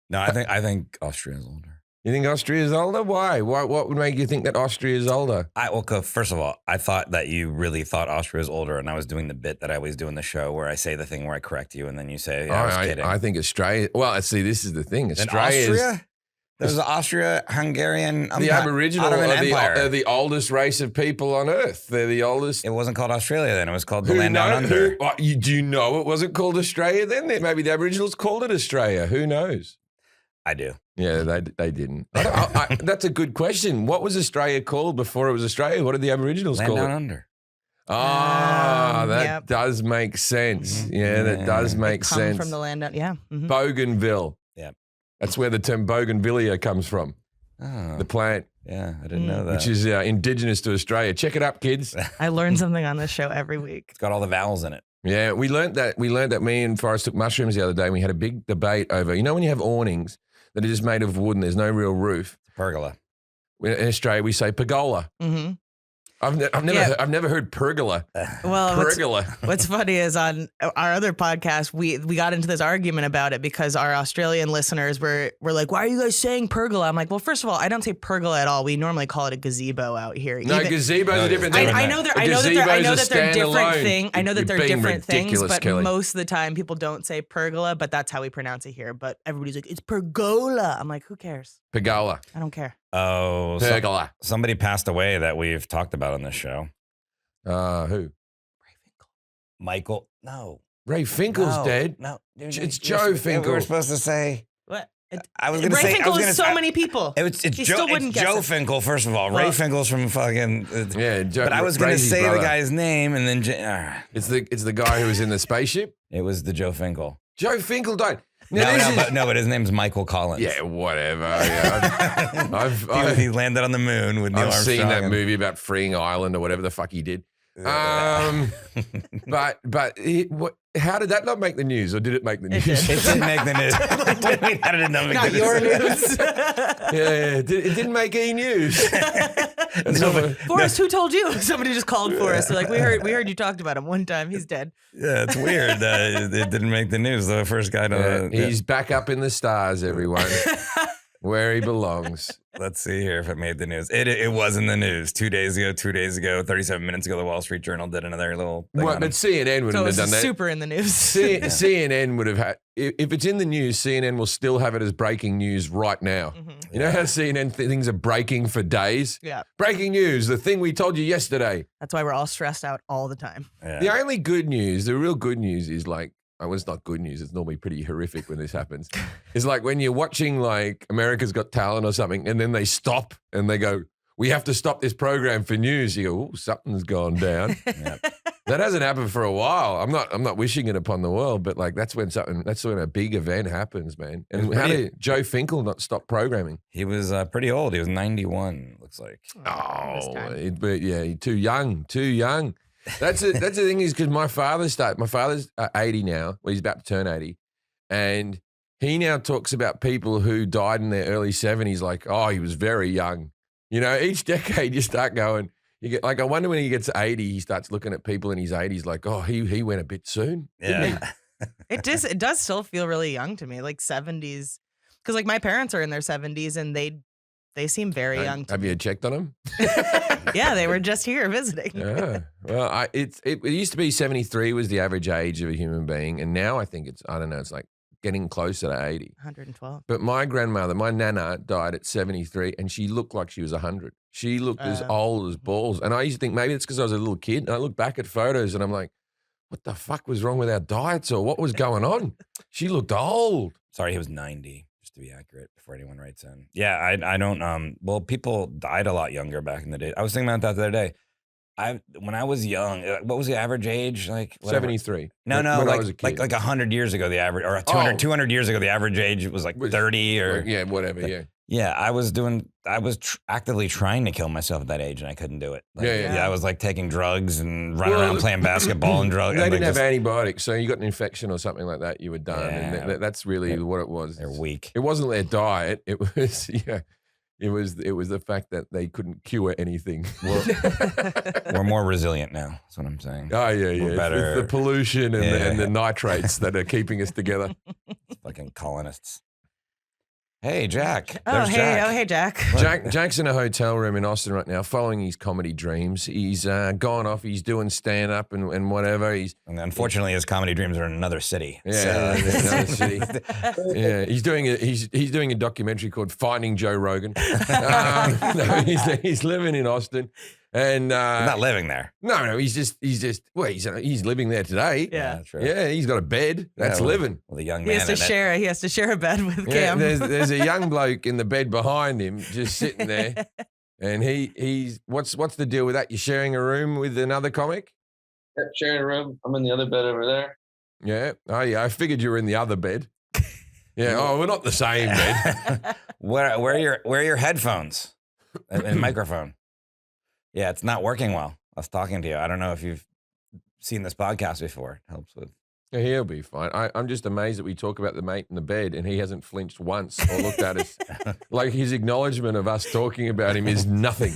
No, I think Austria's older. You think Austria's older? Why? What would make you think that Austria's older? First of all, I thought that you really thought Austria was older, and I was doing the bit that I always do in the show where I say the thing where I correct you, and then you say, I was kidding. I think Australia. Well, see, this is the thing. Austria. There's the Austria-Hungarian the Aboriginal are the oldest race of people on Earth. They're the oldest. It wasn't called Australia then. It was called the land down under. Do you know it wasn't called Australia then? Maybe the Aboriginals called it Australia. Who knows? I do. Yeah, they didn't. That's a good question. What was Australia called before it was Australia? What did the Aboriginals call it? Land down under. That does make sense. Mm-hmm. Yeah, that does make sense. From the land down, yeah. Mm-hmm. Bougainville. Yeah. That's where the term bougainvillea comes from. Oh. The plant. Yeah, I didn't know that. Which is indigenous to Australia. Check it up, kids. I learn something on this show every week. It's got all the vowels in it. Yeah, we learned that. Me and Forrest took mushrooms the other day, and we had a big debate over, when you have awnings that are just made of wood and there's no real roof. Pergola. In Australia, we say pergola. Mm-hmm. I've never heard pergola. Well, pergola. What's funny is on our other podcast, we got into this argument about it because our Australian listeners were like, "Why are you guys saying pergola?" I'm like, "Well, first of all, I don't say pergola at all. We normally call it a gazebo out here." No, gazebo's a different thing. I know that they're different thing. I know that they're different things, but Kelly. Most of the time people don't say pergola, but that's how we pronounce it here. But everybody's like, "It's pergola." I'm like, "Who cares?" Pergola. I don't care. Oh, pergola. Somebody passed away that we've talked about on this show. Who? Ray Finkel. Michael? No. Ray Finkel's dead. No, dude, it's Joe Finkel. We were supposed to say. What? I was going to say. Ray Finkel is so many people. It's Joe Finkel, first of all. Ray Finkel's from fucking. Joe. But I was going to say the guy's name, and then. It's the guy who was in the spaceship. It was the Joe Finkel. Joe Finkel died. But his name's Michael Collins. Yeah, whatever. Yeah. He landed on the moon with Neil Armstrong. I've seen that movie about freeing Ireland or whatever the fuck he did. But how did that not make the news, or did it make the news? It didn't make the news. How did it not make the news? Not your news. Yeah, it didn't make any news. Forrest, who told you? Somebody just called Forrest. They're like, we heard you talked about him one time. He's dead. Yeah, it's weird. It didn't make the news. The first guy to. He's back up in the stars, everyone. Where he belongs. Let's see here if it made the news. It was in the news 2 days ago, 37 minutes ago. The Wall Street Journal did another little thing. But CNN wouldn't have done that. Super in the news. CNN would have had, if it's in the news, CNN will still have it as breaking news right now. Mm-hmm. You know how CNN things are breaking for days? Yeah. Breaking news, the thing we told you yesterday. That's why we're all stressed out all the time. Yeah. The only good news, the real good news is it's not good news. It's normally pretty horrific when this happens. It's like when you're watching like America's Got Talent or something, and then they stop and they go, "We have to stop this program for news." You go, "Oh, something's gone down." Yep. That hasn't happened for a while. I'm not wishing it upon the world, but like that's when a big event happens, man. And how did Joe Finkel not stop programming? He was pretty old. He was 91, looks like. Too young. That's the thing is because my father's 80 now. Well, he's about to turn 80. And he now talks about people who died in their early 70s like, oh, he was very young. Each decade you start going, you get like, I wonder when he gets 80, he starts looking at people in his 80s like, oh, he went a bit soon. Yeah. It does still feel really young to me, like 70s. Because like my parents are in their 70s and they seem very young. Have you checked on them? Yeah, they were just here visiting. Yeah. Well, it used to be 73 was the average age of a human being. And now I think it's like getting closer to 80. 112. But my grandmother, my nana, died at 73 and she looked like she was 100. She looked as old as balls. And I used to think maybe it's because I was a little kid. And I look back at photos and I'm like, what the fuck was wrong with our diets or what was going on? She looked old. Sorry, he was 90. To be accurate before anyone writes in. Yeah, I don't, people died a lot younger back in the day. I was thinking about that the other day. When I was young, what was the average age? Like whatever. 73. No, like 100 years ago, the average, or 200 years ago, the average age was like 30 or. Yeah, whatever, yeah. Yeah, I was actively trying to kill myself at that age and I couldn't do it. Like, I was like taking drugs and running around playing basketball and drugs. They didn't have antibiotics, so you got an infection or something like that, you were done. Yeah. And that's really what it was. They're weak. It wasn't their diet. It was, it was the fact that they couldn't cure anything. We're more resilient now. That's what I'm saying. Oh, yeah. We're better. It's the pollution and the nitrates that are keeping us together. Fucking colonists. Hey, Jack. Oh, There's hey, Jack. oh, hey, Jack. Jack's in a hotel room in Austin right now, following his comedy dreams. He's gone off. He's doing stand up and whatever. And unfortunately, his comedy dreams are in another city. Yeah, So. another city. Yeah, he's doing a documentary called Finding Joe Rogan. No, he's living in Austin, and He's not living there. No, he's living there today. Yeah. True. Yeah, he's got a bed. That's well, living. Well, the young He man. has to share. He has to share a bed with Cam. There's a young bloke in the bed behind him, just sitting there, and he's what's the deal with that? You're sharing a room with another comic? Yep, sharing a room. I'm in the other bed over there. Yeah. Oh yeah, I figured you were in the other bed. Yeah. Oh, we're not the same bed. Where are your headphones and microphone? Yeah, it's not working well. I was talking to you. I don't know if you've seen this podcast before. It helps with. Yeah, he'll be fine. I'm just amazed that we talk about the mate in the bed and he hasn't flinched once or looked at us. Like his acknowledgement of us talking about him is nothing.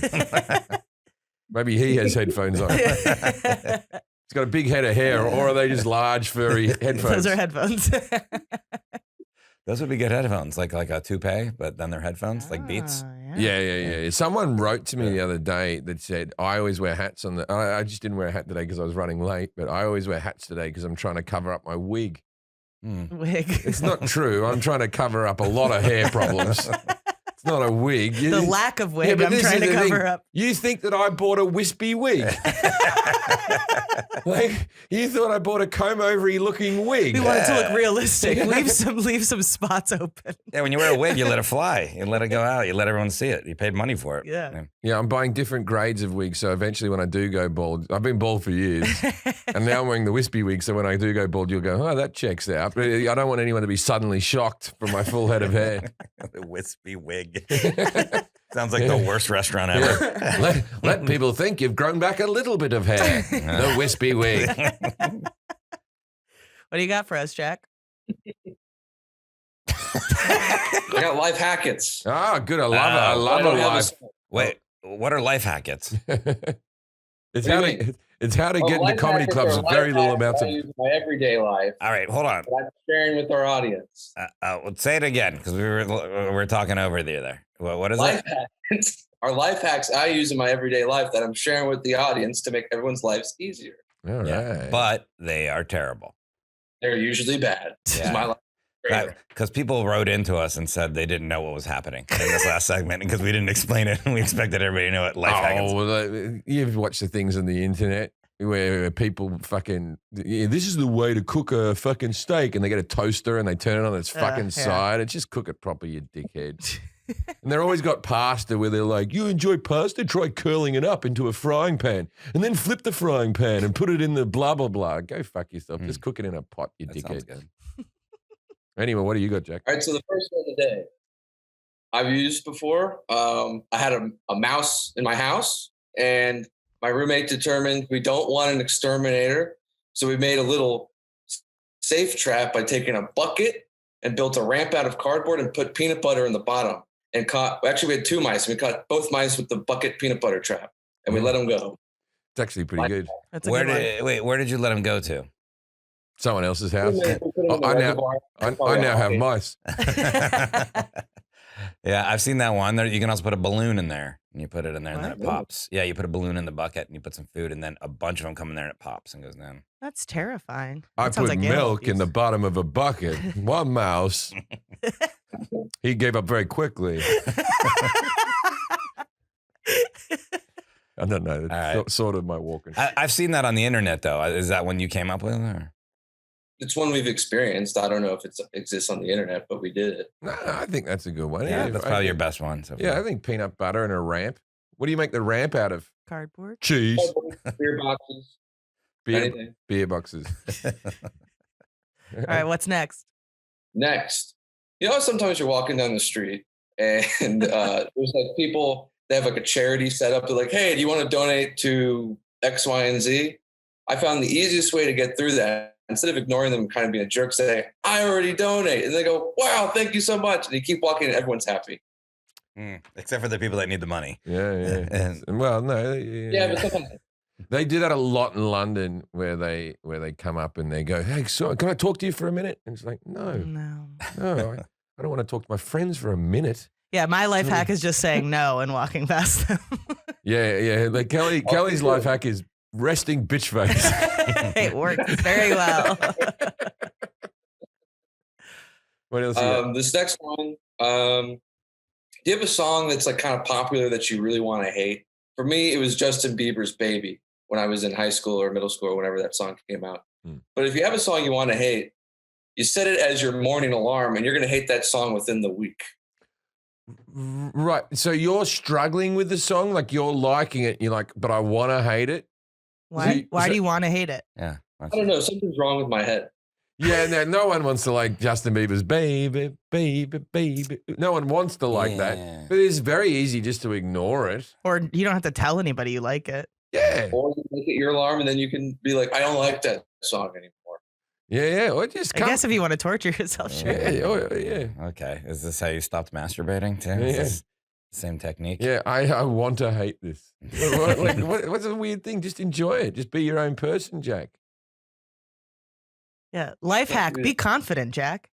Maybe he has headphones on. He's got a big head of hair, or are they just large, furry headphones? Those are headphones. Those would be good headphones, like a toupee, but then they're headphones, like Beats. Yeah. Someone wrote to me the other day that said, I always wear hats on the. I just didn't wear a hat today because I was running late, but I always wear hats today because I'm trying to cover up my wig. Wig. It's not true. I'm trying to cover up a lot of hair problems. It's not a wig. The lack of wig I'm trying to cover up. You think that I bought a wispy wig? Like, you thought I bought a comb-overy looking wig? We want it to look realistic. Leave some spots open. Yeah, when you wear a wig, you let it fly. You let it go out. You let everyone see it. You paid money for it. Yeah. I'm buying different grades of wigs. So eventually when I do go bald, I've been bald for years. And now I'm wearing the wispy wig. So when I do go bald, you'll go, oh, that checks out. But I don't want anyone to be suddenly shocked from my full head of hair. The wispy wig. Sounds like the worst restaurant ever. Let people think you've grown back a little bit of hair. The wispy wig. What do you got for us, Jack? I got life hackets. Oh, good. I love it. I love a life. Wait, what are life hackets? It's how to get into comedy clubs with very little amounts of. I use in my everyday life. All right, hold on. That I'm sharing with our audience. Let's say it again because we were talking over you there. What is Life it? hacks are life hacks I use in my everyday life that I'm sharing with the audience to make everyone's lives easier. All right. But they are terrible. They're usually bad. Yeah. My life. Because people wrote into us and said they didn't know what was happening in this last segment because we didn't explain it and we expected everybody to know what life hackets. Well, you've watched the things on the internet where people fucking, this is the way to cook a fucking steak, and they get a toaster and they turn it on its fucking side and just cook it proper, you dickhead. And they're always got pasta where they're like, you enjoy pasta? Try curling it up into a frying pan and then flip the frying pan and put it in the blah, blah, blah. Go fuck yourself. Just cook it in a pot, you dickhead. Sounds good. Anyway, what do you got, Jack? All right, so the first one today I've used before. I had a mouse in my house, and my roommate determined we don't want an exterminator. So we made a little safe trap by taking a bucket and built a ramp out of cardboard and put peanut butter in the bottom. And we had two mice. We caught both mice with the bucket peanut butter trap, and we let them go. It's actually pretty good. That's a good one. Where did you let him go to? Someone else's house. We put it in the reservoir. I now have mice. Yeah, I've seen that one. There, you can also put a balloon in there, and you put it in there, and then it pops. Yeah, you put a balloon in the bucket, and you put some food, and then a bunch of them come in there, and it pops and goes down. That's terrifying. I That sounds put like animal milk in the abuse. bottom of a bucket. One mouse. He gave up very quickly. I don't know. It's All right. sort of my walking. I've seen that on the internet, though. Is that one you came up with? Or? It's one we've experienced. I don't know if it exists on the internet, but we did it. No, I think that's a good one. Yeah, that's probably your best one. So Yeah, far. I think peanut butter and a ramp. What do you make the ramp out of? Cardboard. Cheese. Beer boxes, Beer, anything. beer boxes. All right, what's next? Next, sometimes you're walking down the street and there's like people, they have like a charity set up. They're like, hey, do you want to donate to X, Y, and Z? I found the easiest way to get through that, instead of ignoring them and kind of being a jerk, say, I already donate. And they go, wow, thank you so much. And you keep walking and everyone's happy. Except for the people that need the money. Yeah. And- Well, no. Yeah, but sometimes They do that a lot in London where they come up and they go, hey, so can I talk to you for a minute? And it's like, no, No. I don't want to talk to my friends for a minute. Yeah, my life hack is just saying no and walking past them. Yeah. Like Kelly's life hack is resting bitch face. It works very well. What else you got? This next one, do you have a song that's like kind of popular that you really want to hate? For me, it was Justin Bieber's Baby when I was in high school or middle school or whenever that song came out. But if you have a song you want to hate, you set it as your morning alarm and you're going to hate that song within the week. Right. So you're struggling with the song, like you're liking it. You're like, but I want to hate it. Why do you want to hate it? Yeah. I don't know. Something's wrong with my head. Yeah, no one wants to like Justin Bieber's baby, baby, baby. No one wants to like that. But it's very easy just to ignore it. Or you don't have to tell anybody you like it. Yeah. Or you make it your alarm and then you can be like, I don't like that song anymore. Yeah. Or just I guess if you want to torture yourself, sure. Yeah. Okay. Is this how you stopped masturbating too? Yeah. Is this the same technique? Yeah, I want to hate this. What's a weird thing? Just enjoy it. Just be your own person, Jack. Yeah. Life hack. Be confident, Jack.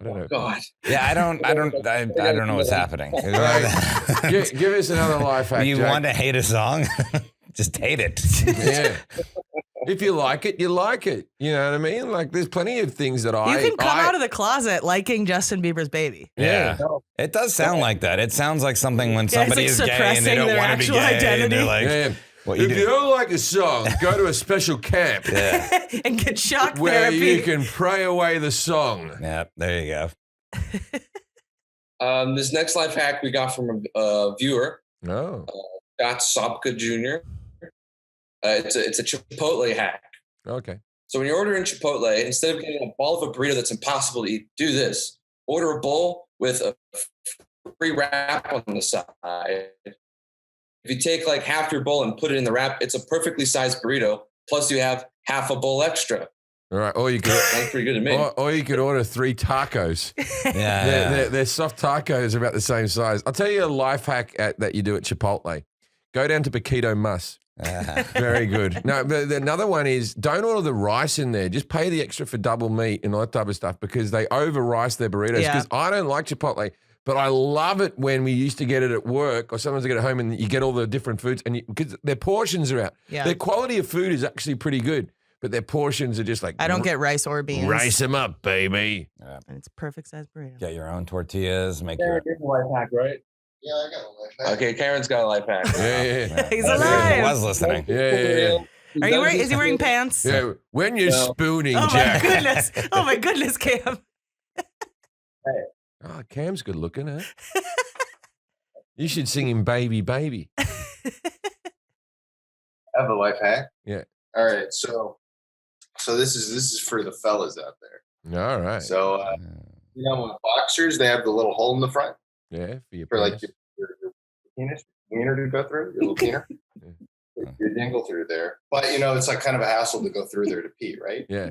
I don't know. God. Yeah, I don't know what's happening. Give us another life hack, You Jack. want to hate a song? Just hate it. Yeah. If you like it, you like it. You know what I mean? Like, there's plenty of things that You can come out of the closet liking Justin Bieber's Baby. Yeah. It does sound like that. It sounds like something when somebody it's is like gay and they suppressing don't their want to be actual gay. identity. And they're like, Yeah. what If you don't like a song, go to a special camp And get shock where therapy. you can pray away the song. Yeah, there you go. This next life hack we got from a viewer, No. Scott Sopka Jr. It's a Chipotle hack. Okay. So when you're ordering Chipotle, instead of getting a ball of a burrito that's impossible to eat, do this. Order a bowl with a free wrap on the side. If you take like half your bowl and put it in the wrap, it's a perfectly sized burrito. Plus you have half a bowl extra. All right. Or you could, Sounds pretty good to me. or you could order 3 tacos. Yeah. They're soft tacos are about the same size. I'll tell you a life hack that you do at Chipotle. Go down to Paquito Mas. Very good. No, but another one is don't order the rice in there. Just pay the extra for double meat and all that type of stuff because they over rice their burritos. Because I don't like Chipotle, but I love it when we used to get it at work or sometimes I get it home and you get all the different foods and because their portions are out. Yeah. Their quality of food is actually pretty good, but their portions are just like I don't get rice or beans. Rice them up, baby. And it's a perfect size burrito. Get your own tortillas. Make your life hack, right? Yeah, I got a life hack. Okay, Karen's got a life hack. Yeah. He's I alive. was listening. Yeah. Are you wearing? Is he wearing pants? Yeah. When you're spooning, Oh Jack. my goodness! Oh my goodness, Cam. Oh, Cam's good looking, huh? You should sing him "Baby, Baby." I have a life hack. Yeah. All right. So this is for the fellas out there. All right. So you know, with boxers, they have the little hole in the front Yeah, for your for like penis. your penis, wiener to go through, your little wiener. Your dingle through there. But you know, it's like kind of a hassle to go through there to pee, right? Yeah.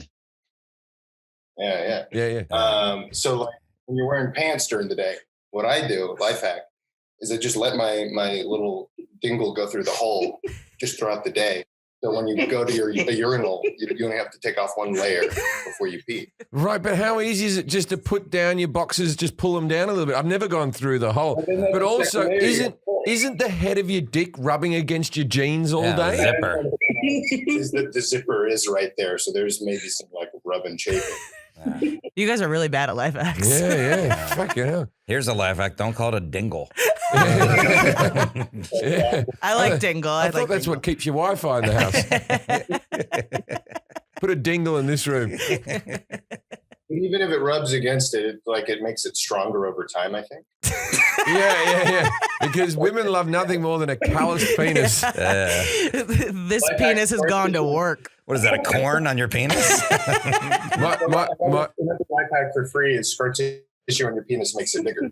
Yeah. So like when you're wearing pants during the day, what I do, life hack, is I just let my little dingle go through the hole just throughout the day. So when you go to your urinal, you only have to take off one layer before you pee. Right, but how easy is it just to put down your boxes, just pull them down a little bit? I've never gone through the hole. But also, isn't the head of your dick rubbing against your jeans all day? Zipper. The zipper is right there, so there's maybe some like rub and chafing. You guys are really bad at life hacks. Yeah. Fucking hell. Here's a life hack. Don't call it a dingle. Yeah. I like dingle. I thought that's what keeps your Wi-Fi in the house. Put a dingle in this room. Even if it rubs against it, it makes it stronger over time, I think. Yeah. Because women love nothing more than a calloused penis. This penis has gone to work. What is that, a corn on your penis? Another life hack for free is scar tissue on your penis makes it bigger.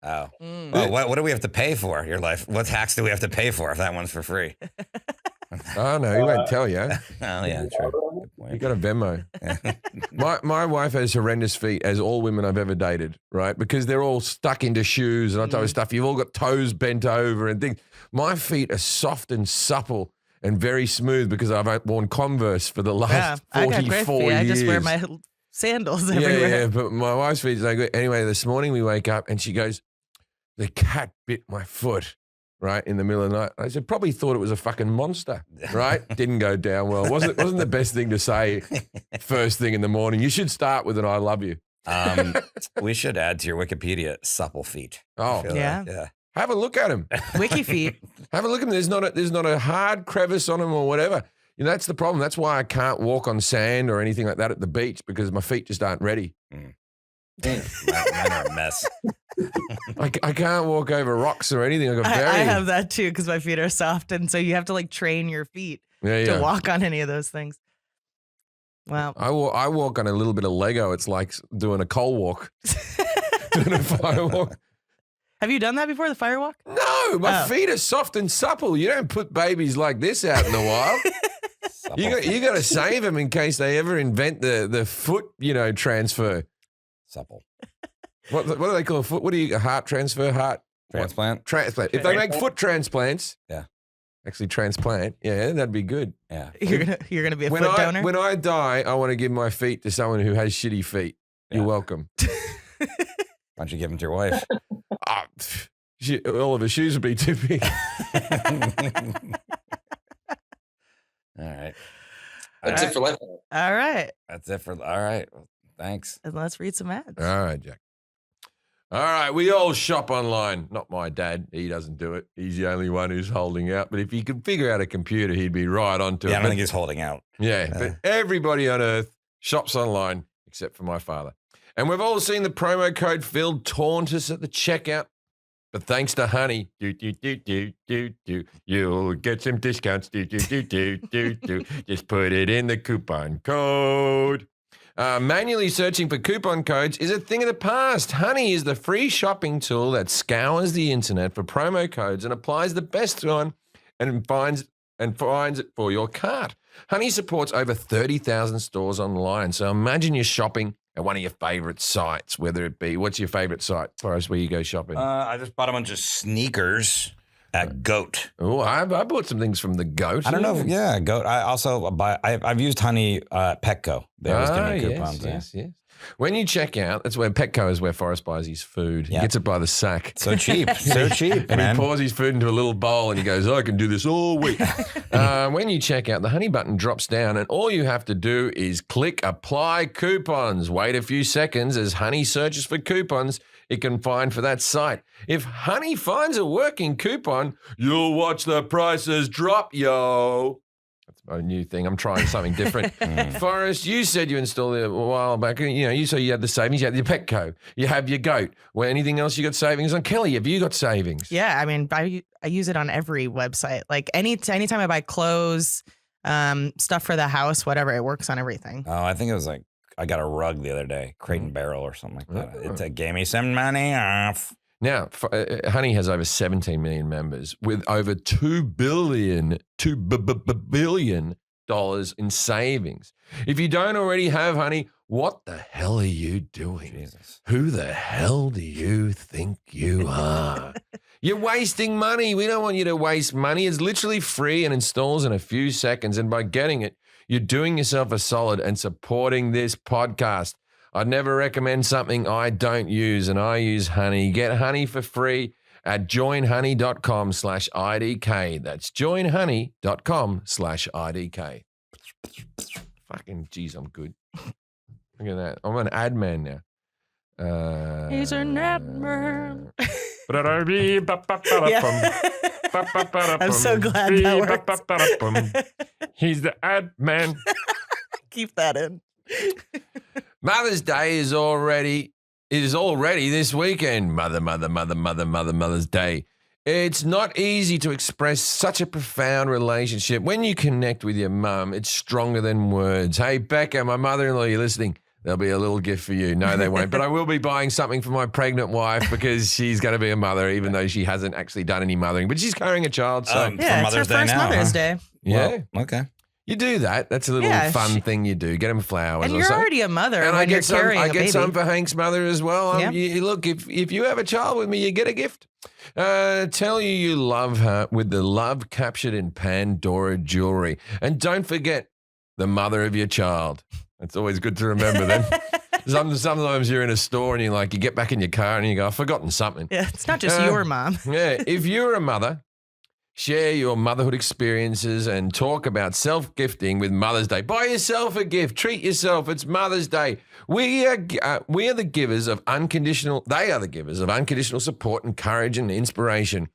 Oh. Well, what do we have to pay for your life? What tax do we have to pay for if that one's for free? Oh, no, he won't tell you. Oh, yeah, true. Good point. You got a Venmo. My wife has horrendous feet, as all women I've ever dated, right? Because they're all stuck into shoes and all type of stuff. You've all got toes bent over and things. My feet are soft and supple and very smooth because I've worn Converse for the last 44 years. I just wear my sandals Yeah, everywhere. yeah, but my wife's feet is so good. Anyway, this morning we wake up and she goes, the cat bit my foot, right, in the middle of the night. I said, probably thought it was a fucking monster, right? Didn't go down well. Wasn't the best thing to say first thing in the morning. You should start with an I love you. We should add to your Wikipedia supple feet. I Oh, feel Yeah. like, yeah. have a look at him. Wiki feet. Have a look at them. There's not a hard crevice on them or whatever. You know, that's the problem. That's why I can't walk on sand or anything like that at the beach because my feet just aren't ready. Mine are a mess. I can't walk over rocks or anything. I got I very have that too because my feet are soft, and so you have to like train your feet yeah, to yeah. walk on any of those things. Wow. I walk on a little bit of Lego. It's like doing a coal walk, doing a fire walk. Have you done that before, the firewalk? No, my Oh. feet are soft and supple. You don't put babies like this out in the wild. Supple You got to save them in case they ever invent the foot, transfer. supple What do they call a foot? What do you a heart transfer? Heart transplant. transplant. If they make foot transplants, Yeah. actually transplant, yeah, that'd be good. Yeah. You're gonna be a foot donor. When I die, I want to give my feet to someone who has shitty feet. You're Yeah. welcome. Why don't you give them to your wife? Ah, all of her shoes would be too big. All right. That's it for life. All right, That's it for. All right. Well, thanks. and let's read some ads. All right, Jack. All right, we all shop online. Not my dad. He doesn't do it. He's the only one who's holding out. But if he could figure out a computer, he'd be right onto it. Yeah, I don't But- think he's holding out. Yeah, but everybody on earth shops online except for my father. And we've all seen the promo code Phil taunt us at the checkout. But thanks to Honey, you'll get some discounts. Just put it in the coupon code. Manually searching for coupon codes is a thing of the past. Honey is the free shopping tool that scours the internet for promo codes and applies the best one and finds it for your cart. Honey supports over 30,000 stores online. So imagine you're shopping at one of your favorite sites, whether it be, what's your favorite site, Forrest, where you go shopping? I just bought a bunch of sneakers at Goat. Oh, I bought some things from the Goat. I don't know. Yeah, Goat. I also buy. I've used Honey Petco. They always give me coupons. Yes. When you check out, that's where Petco is where Forrest buys his food. He Yeah. gets it by the sack. So cheap. So cheap, And man. he pours his food into a little bowl and he goes, I can do this all week. When you check out, the Honey button drops down and all you have to do is click apply coupons. Wait a few seconds as Honey searches for coupons it can find for that site. If Honey finds a working coupon, you'll watch the prices drop, yo. That's my new thing. I'm trying something different. Forrest, you said you installed it a while back. You said you had the savings. You had your Petco. You have your Goat. Well, anything else you got savings on? Kelly, have you got savings? Yeah, I mean, I use it on every website. Like anytime I buy clothes, stuff for the house, whatever, it works on everything. Oh, I think it was like I got a rug the other day, Crate and Barrel or something like that. Oh. It gave me some money off. Now, Honey has over 17 million members with over $2 billion in savings. If you don't already have Honey, what the hell are you doing? Jesus. Who the hell do you think you are? You're wasting money. We don't want you to waste money. It's literally free and installs in a few seconds. And by getting it, you're doing yourself a solid and supporting this podcast. I'd never recommend something I don't use, and I use Honey. Get Honey for free at joinhoney.com/IDK. That's joinhoney.com/IDK. Fucking geez, I'm good. Look at that. I'm an ad man now. He's an ad man. I'm I'm so glad that works. He's the ad man. Keep that in. Mother's Day is already this weekend. Mother's Day. It's not easy to express such a profound relationship. When you connect with your mum, it's stronger than words. Hey, Becca, my mother-in-law, you're listening. There'll be a little gift for you. No, they won't. But I will be buying something for my pregnant wife because she's going to be a mother, even though she hasn't actually done any mothering. But she's carrying a child, so Yeah, it's her Mother's Day first now, Mother's huh? Day. yeah. Well, okay. You do that. That's a little Yeah, fun thing you do. Get them flowers. And or you're something. already a mother And when you're carrying I a get baby. some for Hank's mother as well. Yeah. Look, if you have a child with me, you get a gift. Tell you love her with the love captured in Pandora jewelry. And don't forget, the mother of your child. It's always good to remember then. Sometimes you're in a store and you get back in your car and you go, I've forgotten something. Yeah, it's not just your mom. Yeah, if you're a mother, share your motherhood experiences and talk about self-gifting with Mother's Day. Buy yourself a gift. Treat yourself. It's Mother's Day. We are the givers of unconditional. They are the givers of unconditional support and courage and inspiration.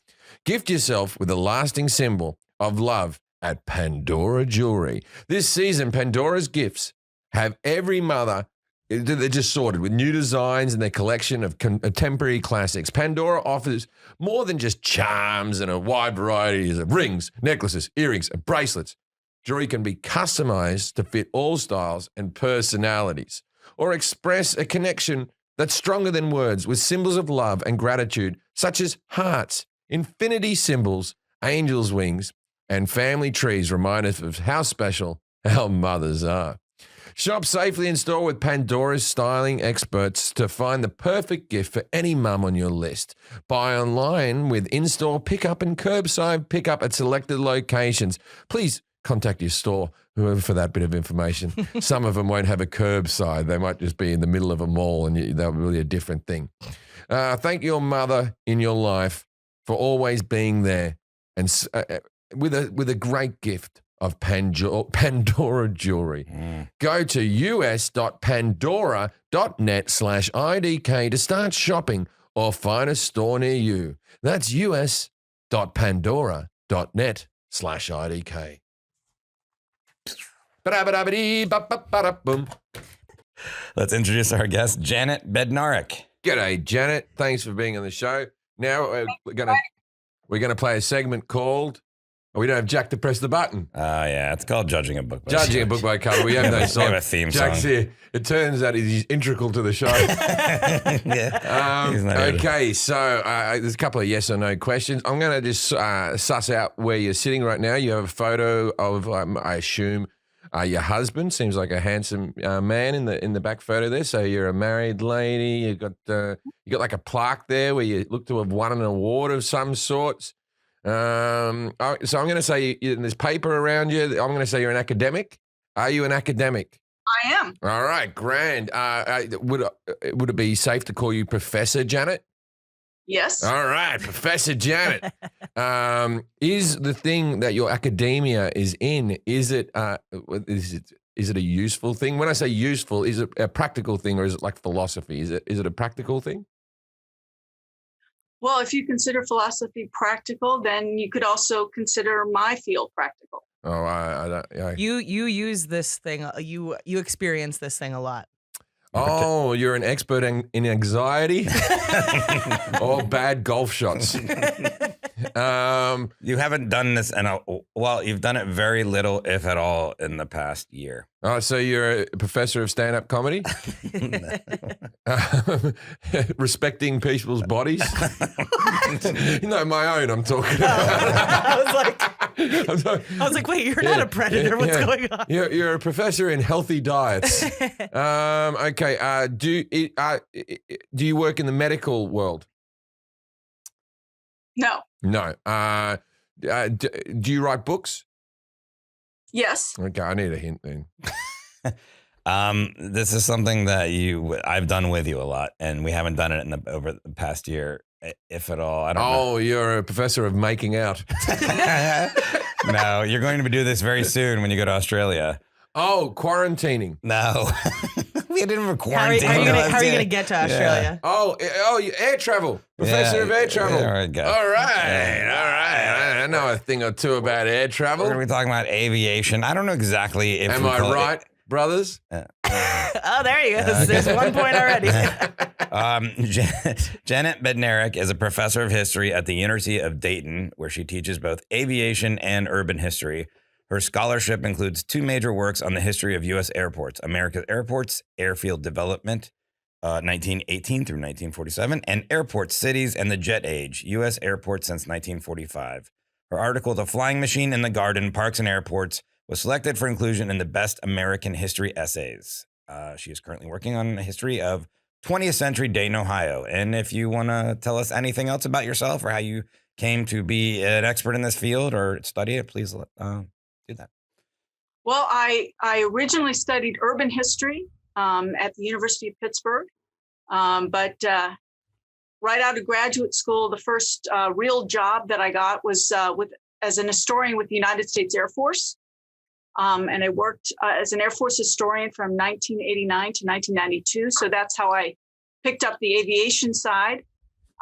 Gift yourself with a lasting symbol of love at Pandora Jewelry. This season, Pandora's gifts have every mother. They're just sorted with new designs in their collection of contemporary classics. Pandora offers more than just charms and a wide variety of rings, necklaces, earrings, and bracelets. Jewelry can be customized to fit all styles and personalities, or express a connection that's stronger than words with symbols of love and gratitude, such as hearts, infinity symbols, angels' wings, and family trees remind us of how special our mothers are. Shop safely in store with Pandora's styling experts to find the perfect gift for any mum on your list. Buy online with in-store pickup and curbside pickup at selected locations. Please contact your store, whoever, for that bit of information. Some of them won't have a curbside. They might just be in the middle of a mall and they'll be really a different thing. Thank your mother in your life for always being there and with a great gift of Pandora Jewelry. Go to us.pandora.net/IDK to start shopping or find a store near you. That's us.pandora.net/IDK. Let's introduce our guest, Janet Bednarik. G'day, Janet. Thanks for being on the show. Now we're gonna play a segment called. We don't have Jack to press the button. Oh, yeah. It's called Judging a Book by Judging a Book by Cover. We have no song. We have a theme Jack's song. here. It turns out he's integral to the show. Yeah. He's not here to- Okay, so there's a couple of yes or no questions. I'm going to just suss out where you're sitting right now. You have a photo of, I assume, your husband. Seems like a handsome man in the back photo there. So you're a married lady. You got like a plaque there where you look to have won an award of some sorts. So I'm going to say there's paper around you. I'm going to say you're an academic. Are you an academic? I am. All right, grand. Would it be safe to call you Professor Janet? Yes. All right, Professor Janet. Is the thing that your academia is in, is it a useful thing? When I say useful, is it a practical thing or is it like philosophy? Is it a practical thing? Well, if you consider philosophy practical, then you could also consider my field practical. Oh, You use this thing. You experience this thing a lot. Oh, you're an expert in anxiety or bad golf shots. You haven't done this you've done it very little, if at all, in the past year. Oh, so you're a professor of stand-up comedy? Respecting people's bodies? No, my own I'm talking about. I was like, wait, you're not a predator. What's going on? You're a professor in healthy diets. Okay. Do you work in the medical world? No. No. Do you write books? Yes. Okay, I need a hint then. This is something that I've done with you a lot, and we haven't done it over the past year, if at all. I don't know. Oh, you're a professor of making out. No, you're going to do this very soon when you go to Australia. Oh, quarantining. No. We didn't even How are quarantine. you going to get to Australia? Oh, air travel. Professor of air travel. Yeah, all right, go. All right. I know a thing or two about air travel. We're going to be talking about aviation. I don't know exactly if Am we I call it- right, brothers? Oh, there you go. There's 1 point already. Janet Bednarik is a professor of history at the University of Dayton, where she teaches both aviation and urban history. Her scholarship includes 2 major works on the history of U.S. airports, America's Airports, Airfield Development, 1918 through 1947, and Airport Cities and the Jet Age, U.S. Airports since 1945. Her article, The Flying Machine in the Garden, Parks and Airports, was selected for inclusion in the Best American History Essays. She is currently working on a history of 20th century Dayton, Ohio. And if you want to tell us anything else about yourself or how you came to be an expert in this field or study it, please do that. Well, I originally studied urban history at the University of Pittsburgh, but right out of graduate school, the first real job that I got was as an historian with the United States Air Force. And I worked as an Air Force historian from 1989 to 1992. So that's how I picked up the aviation side.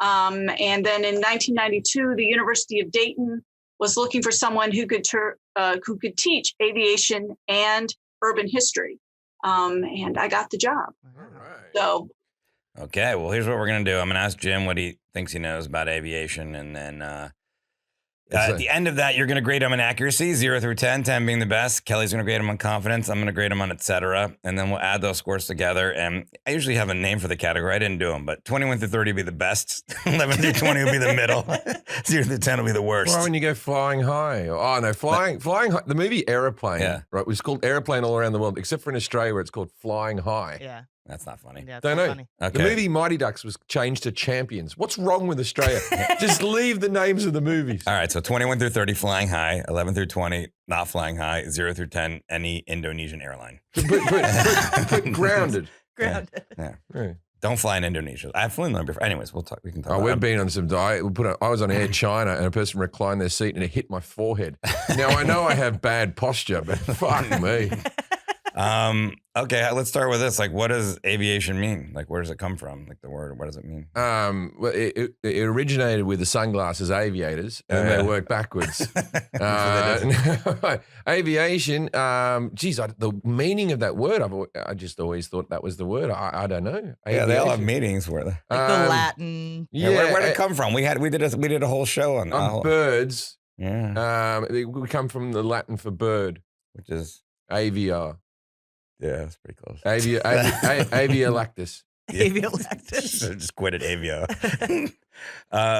And then in 1992, the University of Dayton was looking for someone who could teach aviation and urban history. And I got the job. All right. So, Okay, well, here's what we're going to do. I'm going to ask Jim what he thinks he knows about aviation. And then at the end of that, you're going to grade him on accuracy, 0 through 10, 10 being the best. Kelly's going to grade him on confidence. I'm going to grade him on et cetera. And then we'll add those scores together. And I usually have a name for the category. I didn't do them, but 21 through 30 will be the best. 11 through 20 will be the middle. 0 through 10 will be the worst. Well, when you go flying high. Oh, no, flying high. The movie Aeroplane, Yeah. right, was called Aeroplane all around the world, except for in Australia where it's called Flying High. Yeah. That's not funny. Yeah. It's Don't not know. funny. Okay. The movie Mighty Ducks was changed to Champions. What's wrong with Australia? Just leave the names of the movies. All right, so 21 through 30, flying high. 11 through 20, not flying high. 0 through 10, any Indonesian airline. Put grounded. Grounded. Yeah. Yeah. Don't fly in Indonesia. I've flown them before. Anyways, we can talk Oh, about we've it. been on some diet. I was on Air China and a person reclined their seat and it hit my forehead. Now, I know I have bad posture, but fuck me. Okay, let's start with this. Like, what does aviation mean? Like, where does it come from? Like the word, what does it mean? Well, it originated with the sunglasses aviators, and they work backwards. Aviation. The meaning of that word. I just always thought that was the word. I don't know. Yeah, they all have Aviation. meetings for it. Like the Latin. Yeah, where did it come from? We did a whole show on birds. yeah, We come from the Latin for bird, which is avia, that's pretty close. avia lactis, Aviolactus. Just quit at Avia.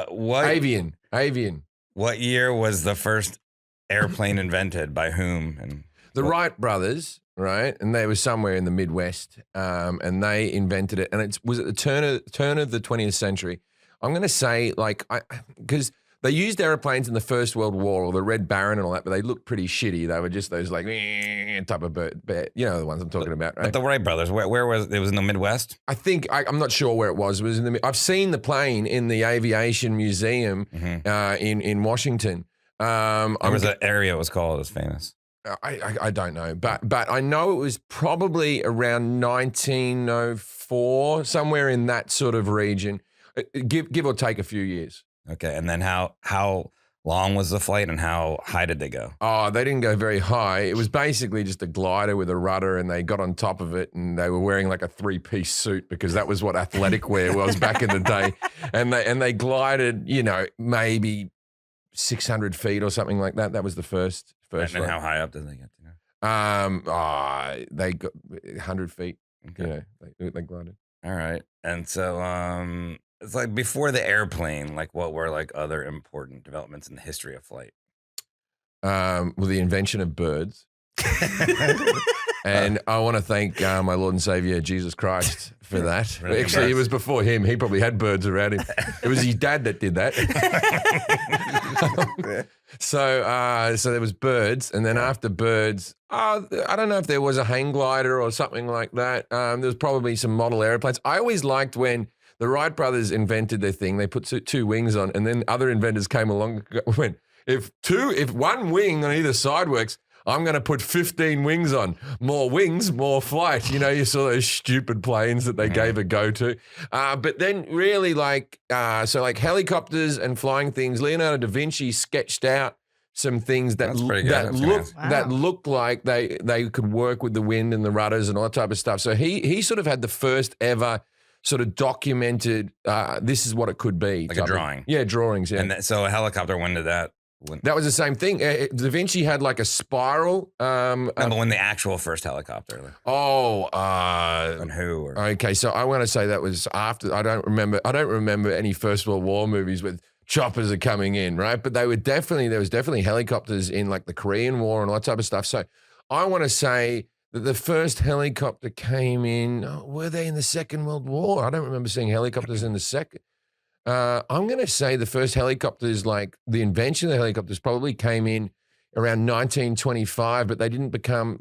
What avian. What year was the first airplane invented by whom? And The Wright brothers, right? And they were somewhere in the Midwest, and they invented it. And it was at the turn of the 20th century. I'm going to say, because they used airplanes in the First World War, or the Red Baron and all that, but they looked pretty shitty. They were just those type of bird. You know the ones I'm talking about, right? but the Wright brothers, where was it? Was in the Midwest? I think I'm not sure where it was. It was in the. I've seen the plane in the Aviation Museum in Washington. There was an area it was called. It was famous. I don't know, but I know it was probably around 1904, somewhere in that sort of region, give or take a few years. Okay, and then how long was the flight and how high did they go? Oh, they didn't go very high. It was basically just a glider with a rudder, and they got on top of it, and they were wearing like a 3-piece suit because that was what athletic wear was back in the day. And they glided, maybe 600 feet or something like that. That was the first And flight. how high up did they get to? They got 100 feet. Okay. They glided. All right. And so it's like before the airplane, like what were like other important developments in the history of flight? Well, the invention of birds. And I want to thank my Lord and Savior, Jesus Christ, for that. Really? Actually, it was before him. He probably had birds around him. It was his dad that did that. So there was birds. And then after birds, I don't know if there was a hang glider or something like that. There was probably some model airplanes. I always liked when the Wright brothers invented their thing. They put two wings on, and then other inventors came along and went, if one wing on either side works, I'm going to put 15 wings on. More wings, more flight. You saw those stupid planes that they gave a go to. But then really like helicopters and flying things, Leonardo da Vinci sketched out some things that looked like they could work with the wind and the rudders and all that type of stuff. So he sort of had the first ever sort of documented, this is what it could be. Like a drawing. Drawings, yeah. And so a helicopter, when did that? That was the same thing. Da Vinci had like a spiral. No, but when the actual first helicopter. Like, and who? Or, Okay, so I want to say that was after. I don't remember any First World War movies with choppers are coming in, right? But there was definitely helicopters in like the Korean War and all that type of stuff. So I want to say that the first helicopter came in. Were they in the Second World War? I don't remember seeing helicopters in the second. I'm going to say the first helicopters, like the invention of the helicopters, probably came in around 1925, but they didn't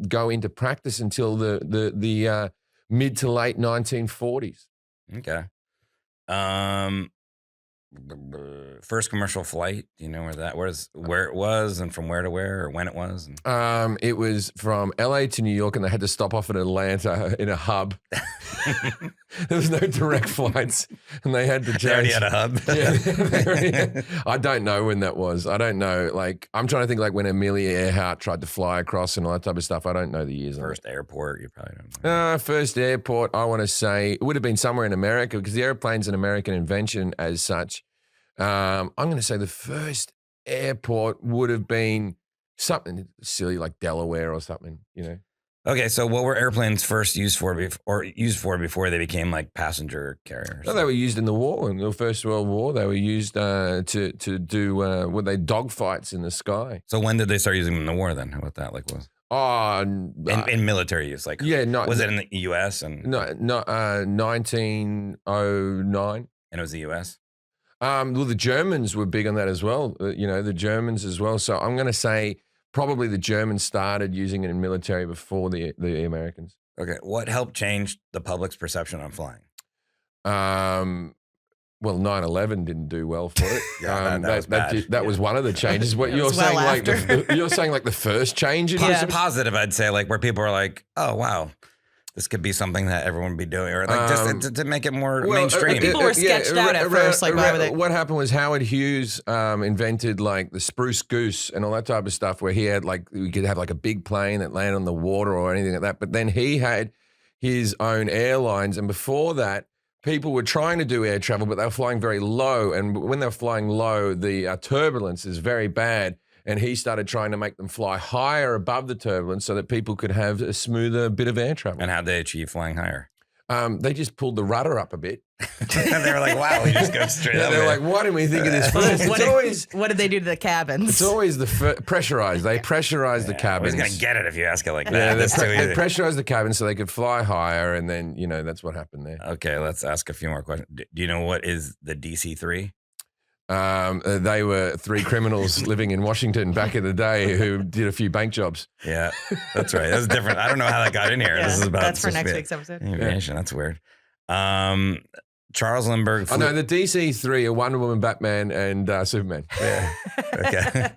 go into practice until the mid to late 1940s. Okay. First commercial flight. Do you know where it was and from where to where or when it was? It was from LA to New York, and they had to stop off at Atlanta in a hub. There was no direct flights, and they had to change. They already had a hub. Yeah, I don't know when that was. I don't know. Like, I'm trying to think like when Amelia Earhart tried to fly across and all that type of stuff. I don't know the years. First airport, you probably don't know. First airport, I want to say it would have been somewhere in America because the airplane's an American invention as such. I'm going to say the first airport would have been something silly like Delaware or something, you know. Okay, so what were airplanes first used for before they became like passenger carriers? No, they were used in the war, in the First World War. They were used to do dogfights in the sky. So when did they start using them in the war then? How about that? Like was in military use? Like was it in the U.S. and no 1909? And it was the U.S. Well, the Germans were big on that as well. The Germans as well. So I'm going to say probably the Germans started using it in military before the Americans. Okay. What helped change the public's perception on flying? Well, 9/11 didn't do well for it. Yeah, that was bad. That was one of the changes. What you're was saying, well like after. you're saying, like the first change. Positive, I'd say, like where people are like, oh wow, this could be something that everyone would be doing, or like just to make it more mainstream. People were sketched out at first. Like, why were they? What happened was Howard Hughes invented like the spruce goose and all that type of stuff, where he had like we could have like a big plane that landed on the water or anything like that. But then he had his own airlines, and before that, people were trying to do air travel, but they were flying very low. And when they were flying low, the turbulence is very bad. And he started trying to make them fly higher above the turbulence so that people could have a smoother bit of air travel. And how'd they achieve flying higher? They just pulled the rudder up a bit. And they were like, wow, we just go straight up. They were like, why didn't we think of this first? What did they do to the cabins? It's always pressurized. They pressurized the cabins. I was going to get it if you ask it like that. Yeah, That's too easy. they pressurized the cabins so they could fly higher, and then, that's what happened there. Okay, let's ask a few more questions. Do you know what is the DC-3? They were three criminals living in Washington back in the day who did a few bank jobs. Yeah, that's right. That's different. I don't know how that got in here. Yeah, this is about that's for next week's episode. Aviation. That's weird. Charles Lindbergh. Oh no, the DC-3 are Wonder Woman, Batman, and Superman. Yeah. Okay.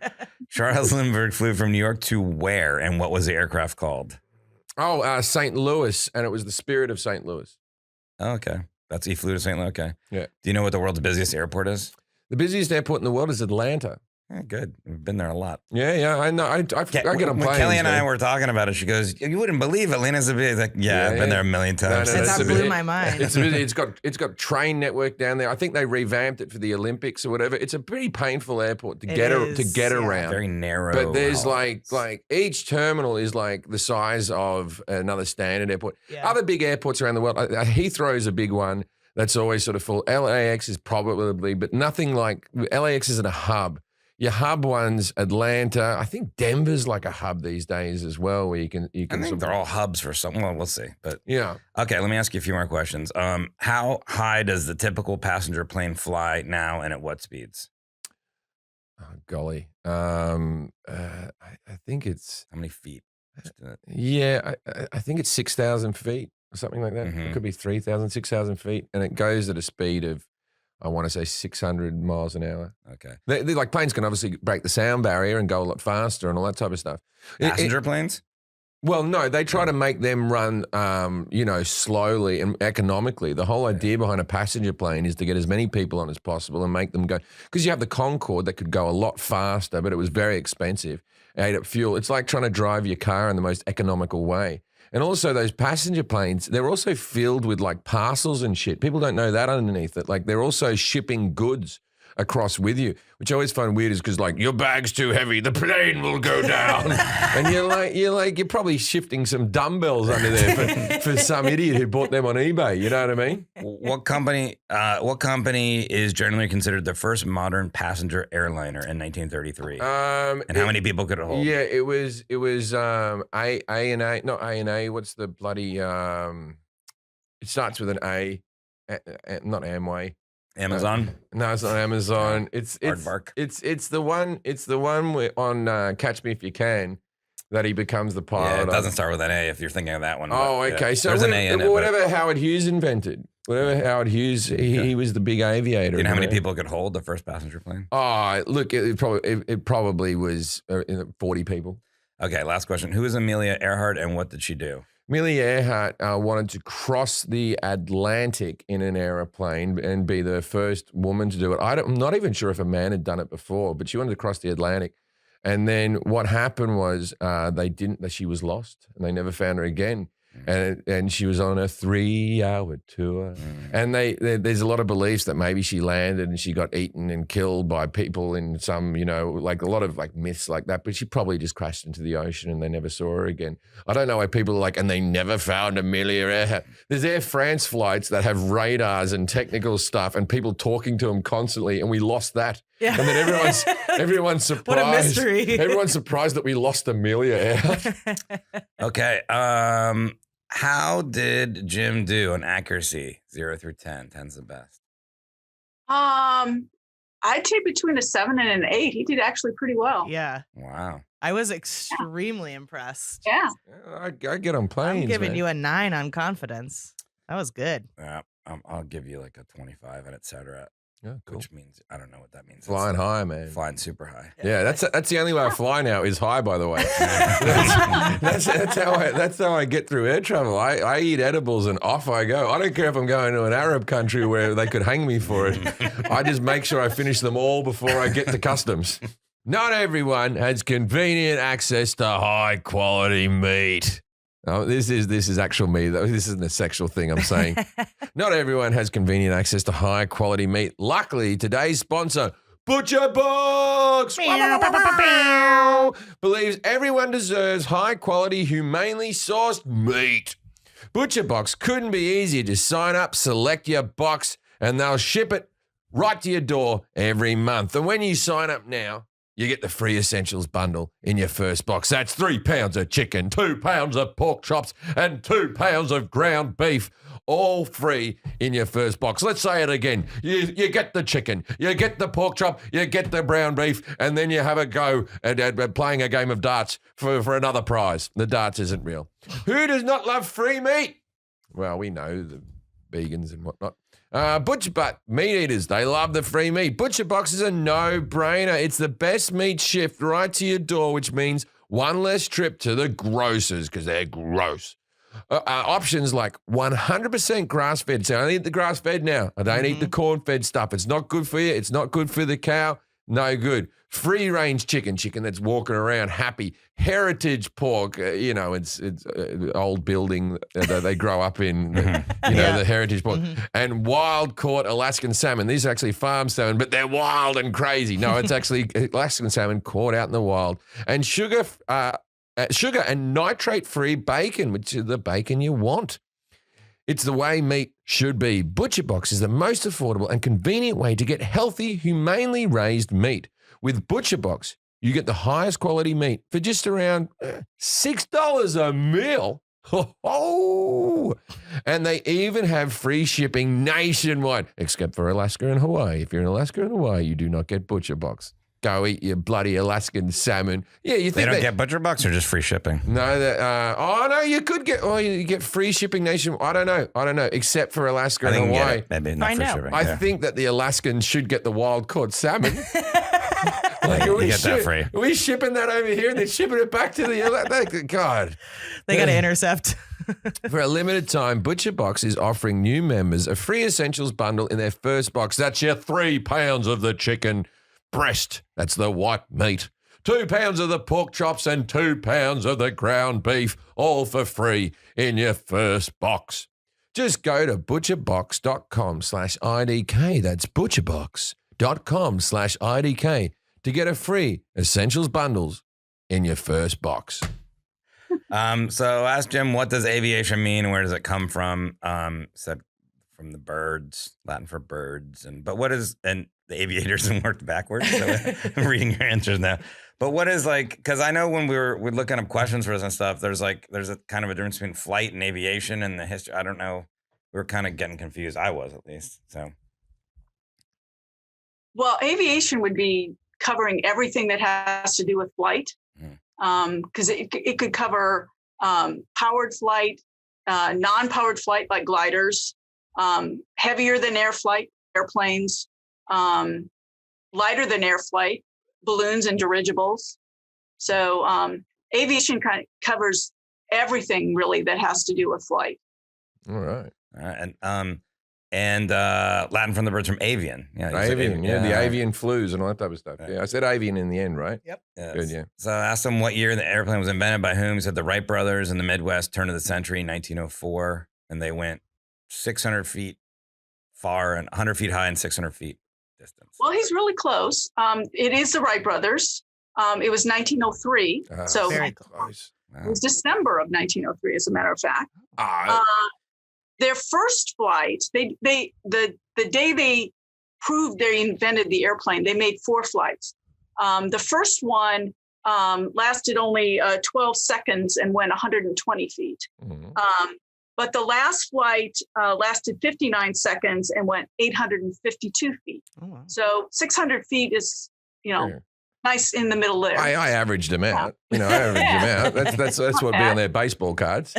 Charles Lindbergh flew from New York to where, and what was the aircraft called? Oh, St. Louis, and it was the Spirit of St. Louis. Oh, okay, he flew to St. Louis. Okay. Yeah. Do you know what the world's busiest airport is? The busiest airport in the world is Atlanta. Yeah, good. We've been there a lot. Yeah, I know. I get on planes. When Kelly and I were talking about it, she goes, "You wouldn't believe Atlanta's a bit." Like, I've been there a million times. That blew my mind. It's got train network down there. I think they revamped it for the Olympics or whatever. It's a pretty painful airport to get around. Very narrow. But there's like each terminal is like the size of another standard airport. Yeah. Other big airports around the world, Heathrow is a big one that's always sort of full. LAX is probably, but nothing like LAX isn't a hub. Your hub ones, Atlanta. I think Denver's like a hub these days as well, where you can. I think they're all hubs for something. Well, we'll see. But yeah. Okay, let me ask you a few more questions. How high does the typical passenger plane fly now, and at what speeds? Oh, golly, I think it's how many feet? Yeah, I think it's 6,000 feet or something like that. It could be 3,000, 6,000 feet, and it goes at a speed of, I want to say 600 miles an hour. Okay. They're like planes can obviously break the sound barrier and go a lot faster and all that type of stuff. Passenger planes? Well, no, they try to make them run, slowly and economically. The whole idea behind a passenger plane is to get as many people on as possible and make them go, because you have the Concorde that could go a lot faster, but it was very expensive. It ate up fuel. It's like trying to drive your car in the most economical way. And also those passenger planes, they're also filled with like parcels and shit. People don't know that underneath it. Like they're also shipping goods across with you, which I always find weird is because like your bag's too heavy, the plane will go down. And you're probably shifting some dumbbells under there for some idiot who bought them on eBay. You know what I mean? What company is generally considered the first modern passenger airliner in 1933? And how many people could it hold? Yeah, it was A&A, not A&A. What's the bloody? It starts with an A, not Amway. Amazon. No, it's not Amazon. It's Aardvark. it's the one. It's the one on Catch Me If You Can that he becomes the pilot. Yeah, it of. doesn't start with an A if you're thinking of that one. Oh, but, okay. yeah. So there's an A in it. whatever Howard Hughes invented. Whatever Howard Hughes, he was the big aviator. Do you know how many people could hold the first passenger plane? Oh, look, it probably was 40 people. Okay, last question. Who is Amelia Earhart and what did she do? Amelia Earhart wanted to cross the Atlantic in an aeroplane and be the first woman to do it. I'm not even sure if a man had done it before, but she wanted to cross the Atlantic. And then what happened was she was lost and they never found her again. And she was on a 3-hour tour. And there's a lot of beliefs that maybe she landed and she got eaten and killed by people in some, like a lot of like myths like that. But she probably just crashed into the ocean and they never saw her again. I don't know why people are like, and they never found Amelia Earhart. There's Air France flights that have radars and technical stuff and people talking to them constantly, and we lost that. Yeah. And then everyone's surprised. What a mystery. Everyone's surprised that we lost Amelia Earhart. Okay. How did Jim do on accuracy? 0 through 10. 10's the best. I'd say between a 7 and an 8. He did actually pretty well. Yeah. Wow. I was extremely impressed. Yeah. I get on planes. I'm giving man. you a 9 on confidence. That was good. Yeah. I'll give you like a 25 and et cetera. Yeah, cool. Which means, I don't know what that means. Flying high, man. Flying super high. Yeah, that's the only way I fly now is high. By the way, that's how I get through air travel. I eat edibles and off I go. I don't care if I'm going to an Arab country where they could hang me for it. I just make sure I finish them all before I get to customs. Not everyone has convenient access to high quality meat. Oh, this is actual me, though. This isn't a sexual thing I'm saying. Not everyone has convenient access to high quality meat. Luckily, today's sponsor, Butcher Box, believes everyone deserves high quality, humanely sourced meat. Butcher Box couldn't be easier. Just sign up, select your box, and they'll ship it right to your door every month. And when you sign up now, you get the free essentials bundle in your first box. That's 3 pounds of chicken, 2 pounds of pork chops, and 2 pounds of ground beef, all free in your first box. Let's say it again. You get the chicken, you get the pork chop, you get the brown beef, and then you have a go at playing a game of darts for another prize. The darts isn't real. Who does not love free meat? Well, we know the vegans and whatnot. But meat eaters, they love the free meat. Butcher Box is a no-brainer. It's the best meat shipped right to your door, which means one less trip to the grocers because they're gross. Options like 100% grass-fed. So I only eat the grass-fed now. I don't eat the corn-fed stuff. It's not good for you. It's not good for the cow. No good. Free-range chicken that's walking around happy. Heritage pork, it's old building that they grow up in, the heritage pork. And wild-caught Alaskan salmon. These are actually farm salmon, but they're wild and crazy. No, it's actually Alaskan salmon caught out in the wild. And sugar and nitrate-free bacon, which is the bacon you want. It's the way meat should be. Butcher Box is the most affordable and convenient way to get healthy, humanely raised meat. With Butcher Box, you get the highest quality meat for just around $6 a meal. Oh, and they even have free shipping nationwide, except for Alaska and Hawaii. If you're in Alaska and Hawaii, you do not get Butcher Box. Go eat your bloody Alaskan salmon. Yeah, you think they don't get Butcher Box or just free shipping? No, no, you could get. Oh, you get free shipping nation. I don't know. Except for Alaska and Hawaii. Maybe not free shipping. I think that the Alaskans should get the wild caught salmon. You get that free. Are we shipping that over here and then shipping it back to the God? They got to intercept. For a limited time, Butcher Box is offering new members a free essentials bundle in their first box. That's your 3 pounds of the chicken breast. That's the white meat. 2 pounds of the pork chops and 2 pounds of the ground beef, all for free in your first box. Just go to butcherbox.com/IDK. That's butcherbox.com/IDK to get a free essentials bundles in your first box. So ask Jim, what does aviation mean? Where does it come from? Said from the birds, Latin for birds. And the aviators and worked backwards. So I'm reading your answers now. But what is because I know when we're looking up questions for this and stuff, there's a kind of a difference between flight and aviation and the history. I don't know. We were kind of getting confused. I was, at least. So Well, aviation would be covering everything that has to do with flight, because it could cover powered flight, non-powered flight like gliders, heavier than air flight, airplanes, lighter than air flight, balloons and dirigibles. So aviation kind of covers everything really that has to do with flight. All right. And Latin from the birds from avian. Yeah, Avian, the avian flus and all that type of stuff. Right. Yeah, I said avian in the end, right? Yep. Good, yeah. So I asked him what year the airplane was invented by whom. He said the Wright brothers in the Midwest, turn of the century, 1904. And they went 600 feet far and 100 feet high and 600 feet distance. Well, he's really close. It is the Wright brothers. It was 1903. So very close. it was December of 1903, as a matter of fact. Ah, Their first flight, the day they proved they invented the airplane, they made 4 flights. The first one lasted only 12 seconds and went 120 feet. But the last flight lasted 59 seconds and went 852 feet. Oh, wow. So 600 feet is, nice in the middle there. I averaged them out. I averaged them out. That's what would be on their baseball cards.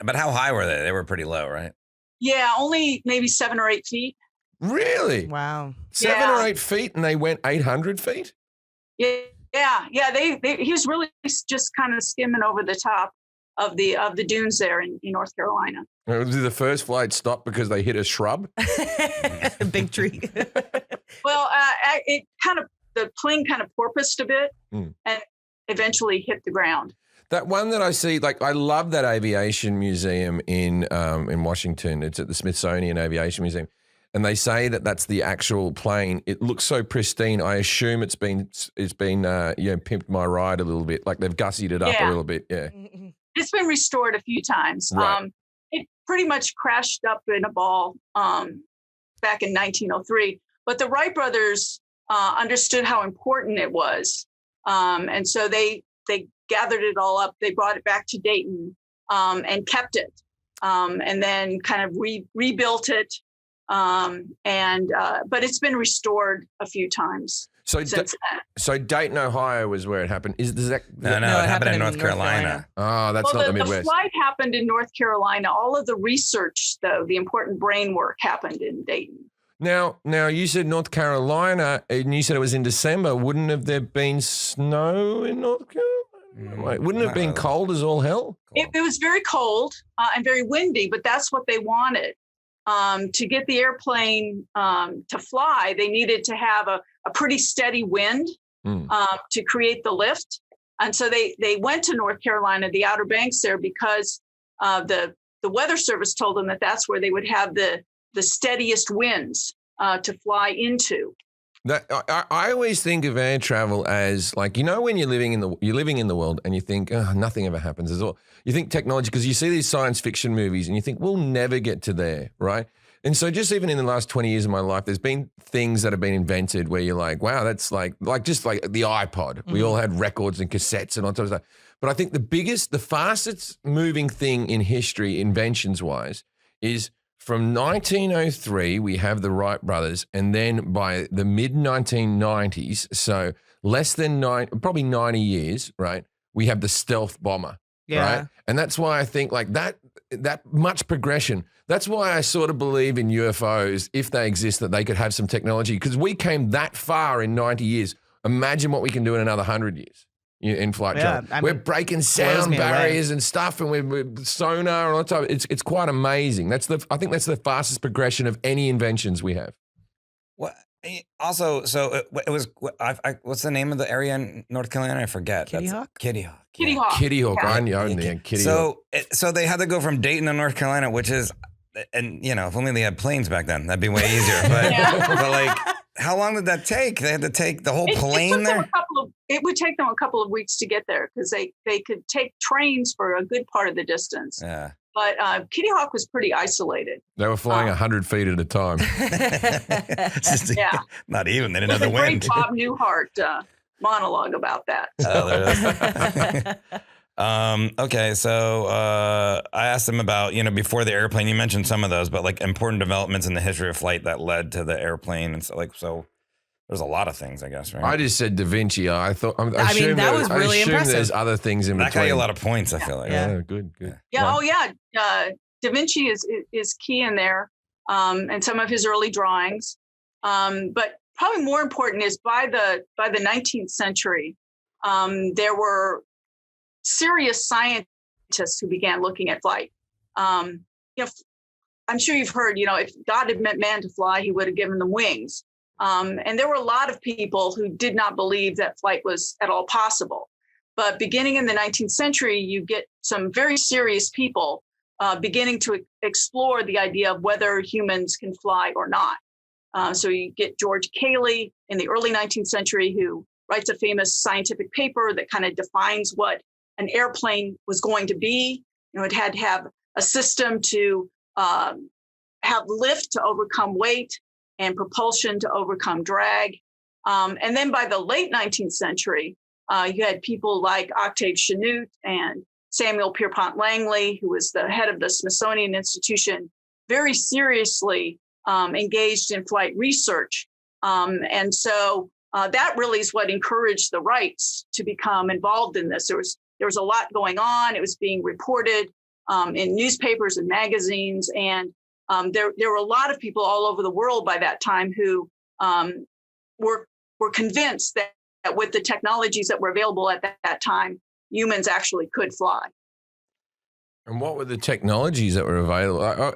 But how high were they? They were pretty low, right? Yeah, only maybe 7 or 8 feet. Really? Wow. 7 or 8 feet, and they went 800 feet. Yeah. He was really just kind of skimming over the top of the dunes there in North Carolina. Did the first flight stop because they hit a shrub? Big tree. Well, the plane kind of porpoised a bit and eventually hit the ground. That one that I see, I love that aviation museum in Washington. It's at the Smithsonian Aviation Museum. And they say that that's the actual plane. It looks so pristine. I assume it's been pimped my ride a little bit. Like they've gussied it up a little bit. Yeah. It's been restored a few times. Right. It pretty much crashed up in a ball back in 1903. But the Wright brothers understood how important it was. And so they gathered it all up. They brought it back to Dayton and kept it. And then kind of rebuilt it. But it's been restored a few times. Since then. So Dayton, Ohio was where it happened. No, it happened in North Carolina. Oh, that's not the Midwest. The flight happened in North Carolina. All of the research, though, the important brain work happened in Dayton. Now you said North Carolina, and you said it was in December. Wouldn't have there been snow in North Carolina? Wouldn't it have been cold as all hell? It was very cold and very windy, but that's what they wanted. To get the airplane to fly, they needed to have a pretty steady wind to create the lift. And so they went to North Carolina, the Outer Banks there, because the Weather Service told them that that's where they would have the steadiest winds to fly into. I always think of air travel as when you're living in the world and you think nothing ever happens as well. You think technology, because you see these science fiction movies and you think we'll never get to there, right? And so just even in the last 20 years of my life, there's been things that have been invented where you're like, wow, that's like the iPod. We all had records and cassettes and all that stuff. But I think the fastest moving thing in history, inventions wise, is from 1903, we have the Wright brothers, and then by the mid 1990s, so less than probably 90 years, right? We have the stealth bomber, right? And that's why I think that much progression. That's why I sort of believe in UFOs, if they exist, that they could have some technology, because we came that far in 90 years. Imagine what we can do in another 100 years. In flight travel. We're breaking sound barriers and stuff, and we're sonar and all that type. It's quite amazing. I think that's the fastest progression of any inventions we have. What? Also, so it was. What's the name of the area in North Carolina? I forget. Kitty Hawk. Kitty Hawk. Kitty Hawk. Kitty Hawk. Yeah. I know Kitty Hawk. So they had to go from Dayton to North Carolina, which is, and if only they had planes back then, that'd be way easier. But how long did that take? They had to take the whole plane there? It would take them a couple of weeks to get there because they could take trains for a good part of the distance. Yeah. But Kitty Hawk was pretty isolated. They were flying 100 feet at a time. Not even. They didn't have the There's a wind. great Bob Newhart monologue about that. Okay, so I asked him about, before the airplane, you mentioned some of those, but like important developments in the history of flight that led to the airplane. And so there's a lot of things, I guess, right? I just said Da Vinci. I thought. I mean, that was really assume impressive. There's other things in that between. got you a lot of points, I feel like. Yeah. Good. Yeah. Right. Oh, yeah. Da Vinci is key in there, and some of his early drawings. But probably more important is by the 19th century, there were serious scientists who began looking at flight. I'm sure you've heard, if God had meant man to fly, he would have given them wings. And there were a lot of people who did not believe that flight was at all possible. But beginning in the 19th century, you get some very serious people beginning to explore the idea of whether humans can fly or not. So you get George Cayley in the early 19th century, who writes a famous scientific paper that kind of defines what an airplane was going to be. It had to have a system to have lift to overcome weight and propulsion to overcome drag. And then by the late 19th century, you had people like Octave Chanute and Samuel Pierpont Langley, who was the head of the Smithsonian Institution, very seriously engaged in flight research. And so that really is what encouraged the Wrights to become involved in this. There was a lot going on. It was being reported in newspapers and magazines. And there were a lot of people all over the world by that time who were convinced that with the technologies that were available at that time, humans actually could fly. And what were the technologies that were available?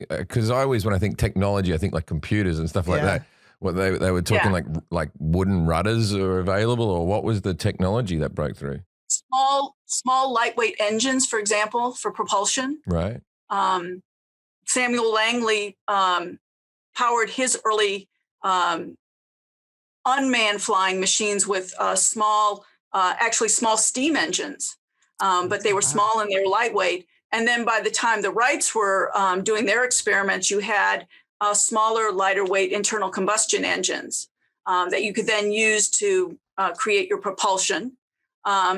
Because I always, when I think technology, I think like computers and stuff like that. What they were talking like wooden rudders are available, or what was the technology that broke through? Small lightweight engines, for example, for propulsion. Right. Samuel Langley powered his early unmanned flying machines with small steam engines, but they were small and they were lightweight. And then by the time the Wrights were doing their experiments, you had smaller, lighter weight internal combustion engines that you could then use to create your propulsion.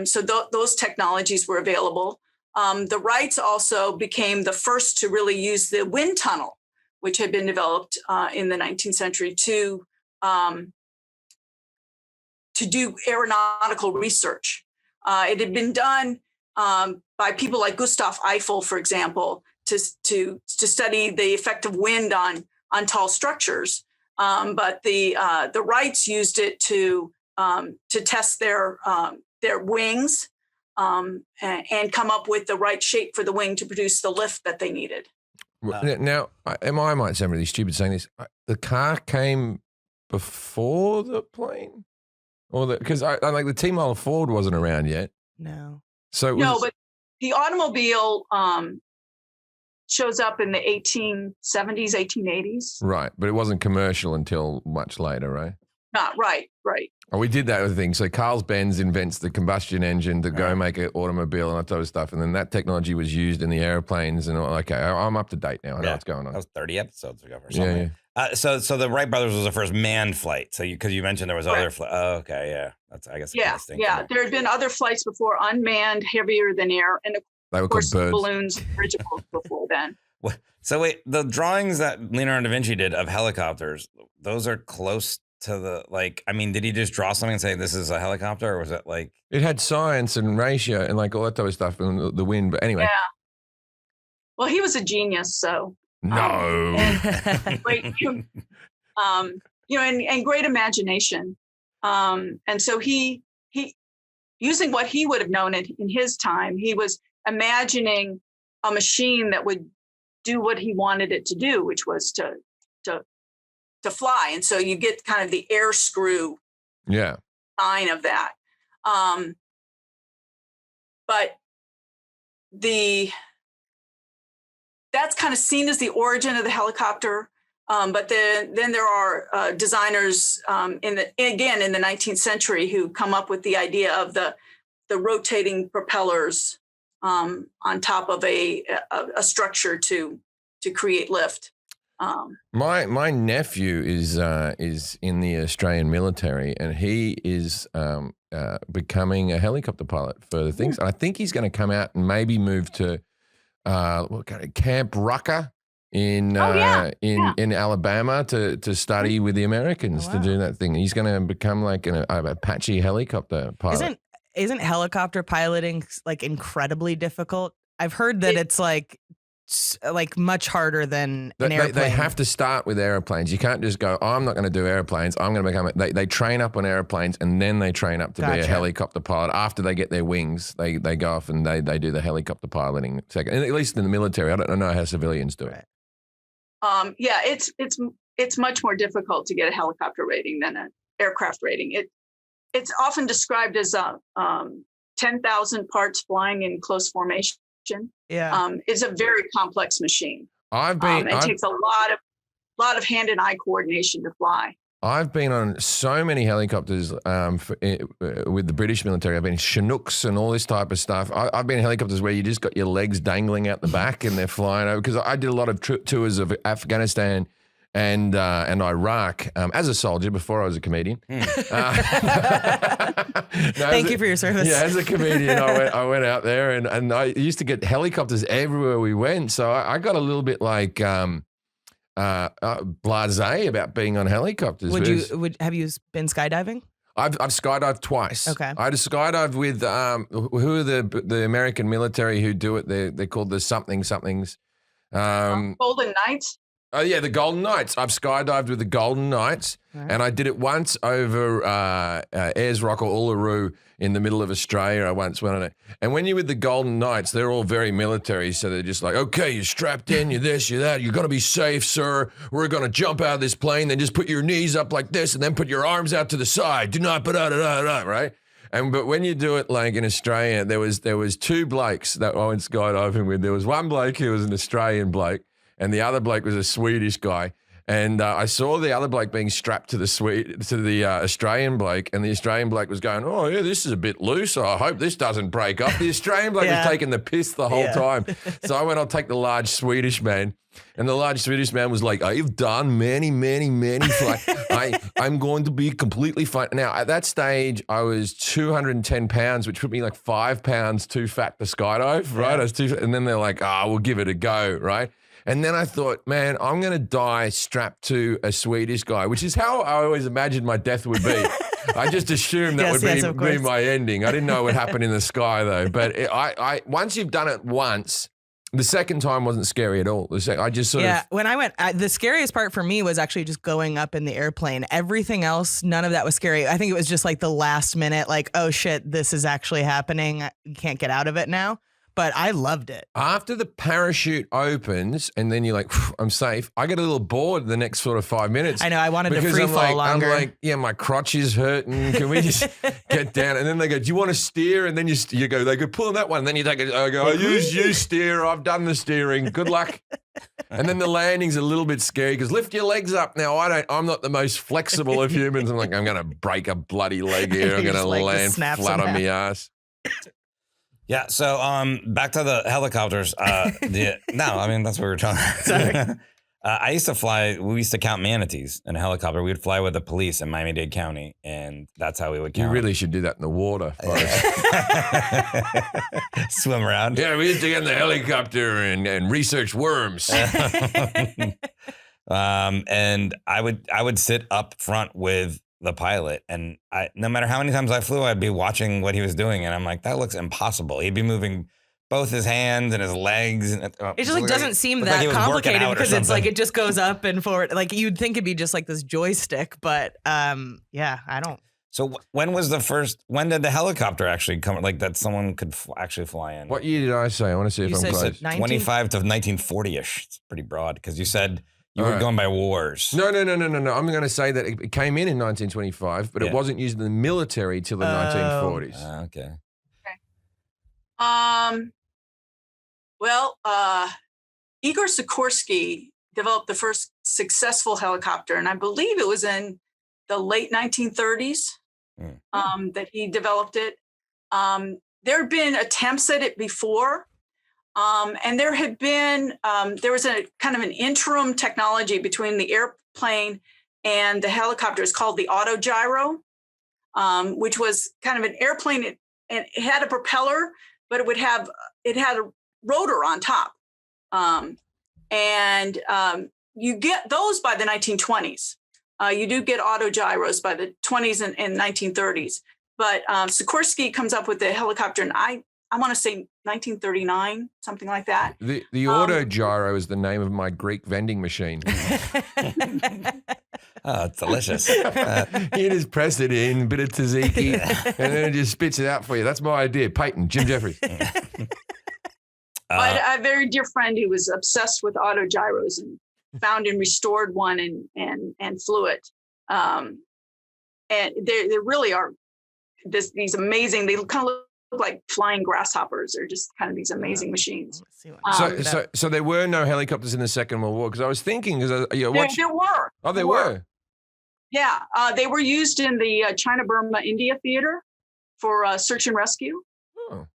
So those technologies were available. The Wrights also became the first to really use the wind tunnel, which had been developed in the 19th century to do aeronautical research. It had been done by people like Gustav Eiffel, for example, to study the effect of wind on tall structures. But the Wrights used it to test their wings and come up with the right shape for the wing to produce the lift that they needed. Now, I might sound really stupid saying this. The car came before the plane, or because I like the T-Mobile Ford wasn't around yet. No. So but the automobile shows up in the 1870s, 1880s. Right, but it wasn't commercial until much later, right? Not right. Oh, we did that other thing. So Carl-Benz invents the combustion engine to go make an automobile and that sort of stuff. And then that technology was used in the airplanes. And okay, I'm up to date now. I know what's going on. That was 30 episodes ago or something. Yeah. So the Wright brothers was the first manned flight. So because you mentioned there was other flights. Oh, okay, yeah. That's, I guess. Yeah. There had been other flights before, unmanned, heavier than air. And of course, balloons, dirigibles before then. So wait, the drawings that Leonardo da Vinci did of helicopters, those are close to the, did he just draw something and say this is a helicopter, or was it like? It had science and ratio and like all that type of stuff and the wind, but anyway. Yeah. Well, he was a genius, so. No. And great, and great imagination. And so he using what he would have known in his time, he was imagining a machine that would do what he wanted it to do, which was to fly. And so you get kind of the air screw sign of that. But that's kind of seen as the origin of the helicopter. But then there are designers in the 19th century who come up with the idea of the rotating propellers on top of a structure to create lift. My nephew is in the Australian military, and he is becoming a helicopter pilot for the things. And I think he's going to come out and maybe move to Camp Rucker in Alabama to study with the Americans to do that thing. He's going to become like an Apache helicopter pilot. Isn't helicopter piloting like incredibly difficult? I've heard that it's like much harder than an airplane. They have to start with airplanes. You can't just go, I'm not going to do airplanes. I'm going to become they train up on airplanes, and then they train up to be a helicopter pilot. After they get their wings, they go off and they do the helicopter piloting second. And at least in the military, I don't know how civilians do it. It's much more difficult to get a helicopter rating than an aircraft rating. It's often described as 10,000 parts flying in close formation. Yeah, it's a very complex machine. It takes a lot of hand and eye coordination to fly. I've been on so many helicopters with the British military. I've been in Chinooks and all this type of stuff. I've been in helicopters where you just got your legs dangling out the back and they're flying over. Because I did a lot of tours of Afghanistan and Iraq as a soldier before I was a comedian. Thank you for your service. Yeah, as a comedian, I went out there and I used to get helicopters everywhere we went. So I got a little bit like blasé about being on helicopters. Have you been skydiving? I've skydived twice. Okay. I had to skydive with who are the American military who do it? They're called the somethings. Golden Knights. Oh, yeah, the Golden Knights. I've skydived with the Golden Knights, and I did it once over Ayers Rock or Uluru in the middle of Australia. I once went on it. And when you're with the Golden Knights, they're all very military, so they're just like, okay, you're strapped in, you're this, you're that, you're going to be safe, sir. We're going to jump out of this plane, then just put your knees up like this, and then put your arms out to the side. Do not, right? But when you do it like in Australia, there was two blokes that I went skydiving with. There was one bloke who was an Australian bloke, and the other bloke was a Swedish guy. And I saw the other bloke being strapped to the Australian bloke, and the Australian bloke was going, oh, yeah, this is a bit loose. I hope this doesn't break up. The Australian bloke was taking the piss the whole time. So I went, I'll take the large Swedish man. And the large Swedish man was like, I've done many flights. I'm going to be completely fine. Now, at that stage, I was 210 pounds, which put me like 5 pounds too fat to skydive, right? I was and then they're like, we'll give it a go, right? And then I thought, man, I'm going to die strapped to a Swedish guy, which is how I always imagined my death would be. I just assumed that would be my ending. I didn't know it would happen in the sky, though. But once you've done it once, the second time wasn't scary at all. I just sort of... when I went, the scariest part for me was actually just going up in the airplane. Everything else, none of that was scary. I think it was just like the last minute, like, oh shit, this is actually happening. You can't get out of it now. But I loved it. After the parachute opens and then you're like, I'm safe, I get a little bored the next sort of 5 minutes. I know, I wanted to free fall longer. I'm like, yeah, my crotch is hurting. Can we just get down? And then they go, do you want to steer? And then you go, they could pull on that one. And then you take it, I go, you steer. I've done the steering. Good luck. And then the landing's a little bit scary because lift your legs up. Now, I'm not the most flexible of humans. I'm like, I'm going to break a bloody leg here. I'm going to land flat on my ass. Yeah, so back to the helicopters. No, I mean, that's what we were talking about. I used to fly, we used to count manatees in a helicopter. We would fly with the police in Miami-Dade County, and that's how we would count. You really should do that in the water. Swim around. Yeah, we used to get in the helicopter and research worms. And I would sit up front with the pilot, and no matter how many times I flew, I'd be watching what he was doing, and I'm like, that looks impossible. He'd be moving both his hands and his legs. And, it just like doesn't seem that complicated because it's like it just goes up and forward. Like you'd think it'd be just like this joystick, but yeah, I don't. So when did the helicopter actually come? Like that someone could actually fly in? What year did I say? I want to see if I'm close. 25 to 1940-ish. It's pretty broad because you said you were going by wars. No. I'm going to say that it came in 1925, but it wasn't used in the military till the 1940s. Okay. Well, Igor Sikorsky developed the first successful helicopter, and I believe it was in the late 1930s that he developed it. There had been attempts at it before, And there had been, there was a kind of an interim technology between the airplane and the helicopters called the autogyro, which was kind of an airplane. And it had a propeller, but it had a rotor on top. You get those by the 1920s. You do get autogyros by the 20s and 1930s. But Sikorsky comes up with the helicopter, and I want to say 1939, something like that. The autogyro is the name of my Greek vending machine. Oh, it's delicious. You just press it in, a bit of tzatziki, and then it just spits it out for you. That's my idea. Peyton, Jim Jefferies. I had a very dear friend who was obsessed with autogyros and found and restored one and flew it. And they really are these amazing. They kind of look like flying grasshoppers. They're just kind of these amazing machines. So there were no helicopters in the Second World War, because I was thinking, there were. Oh, there were. Yeah, they were used in the China-Burma-India theater for search and rescue. Oh.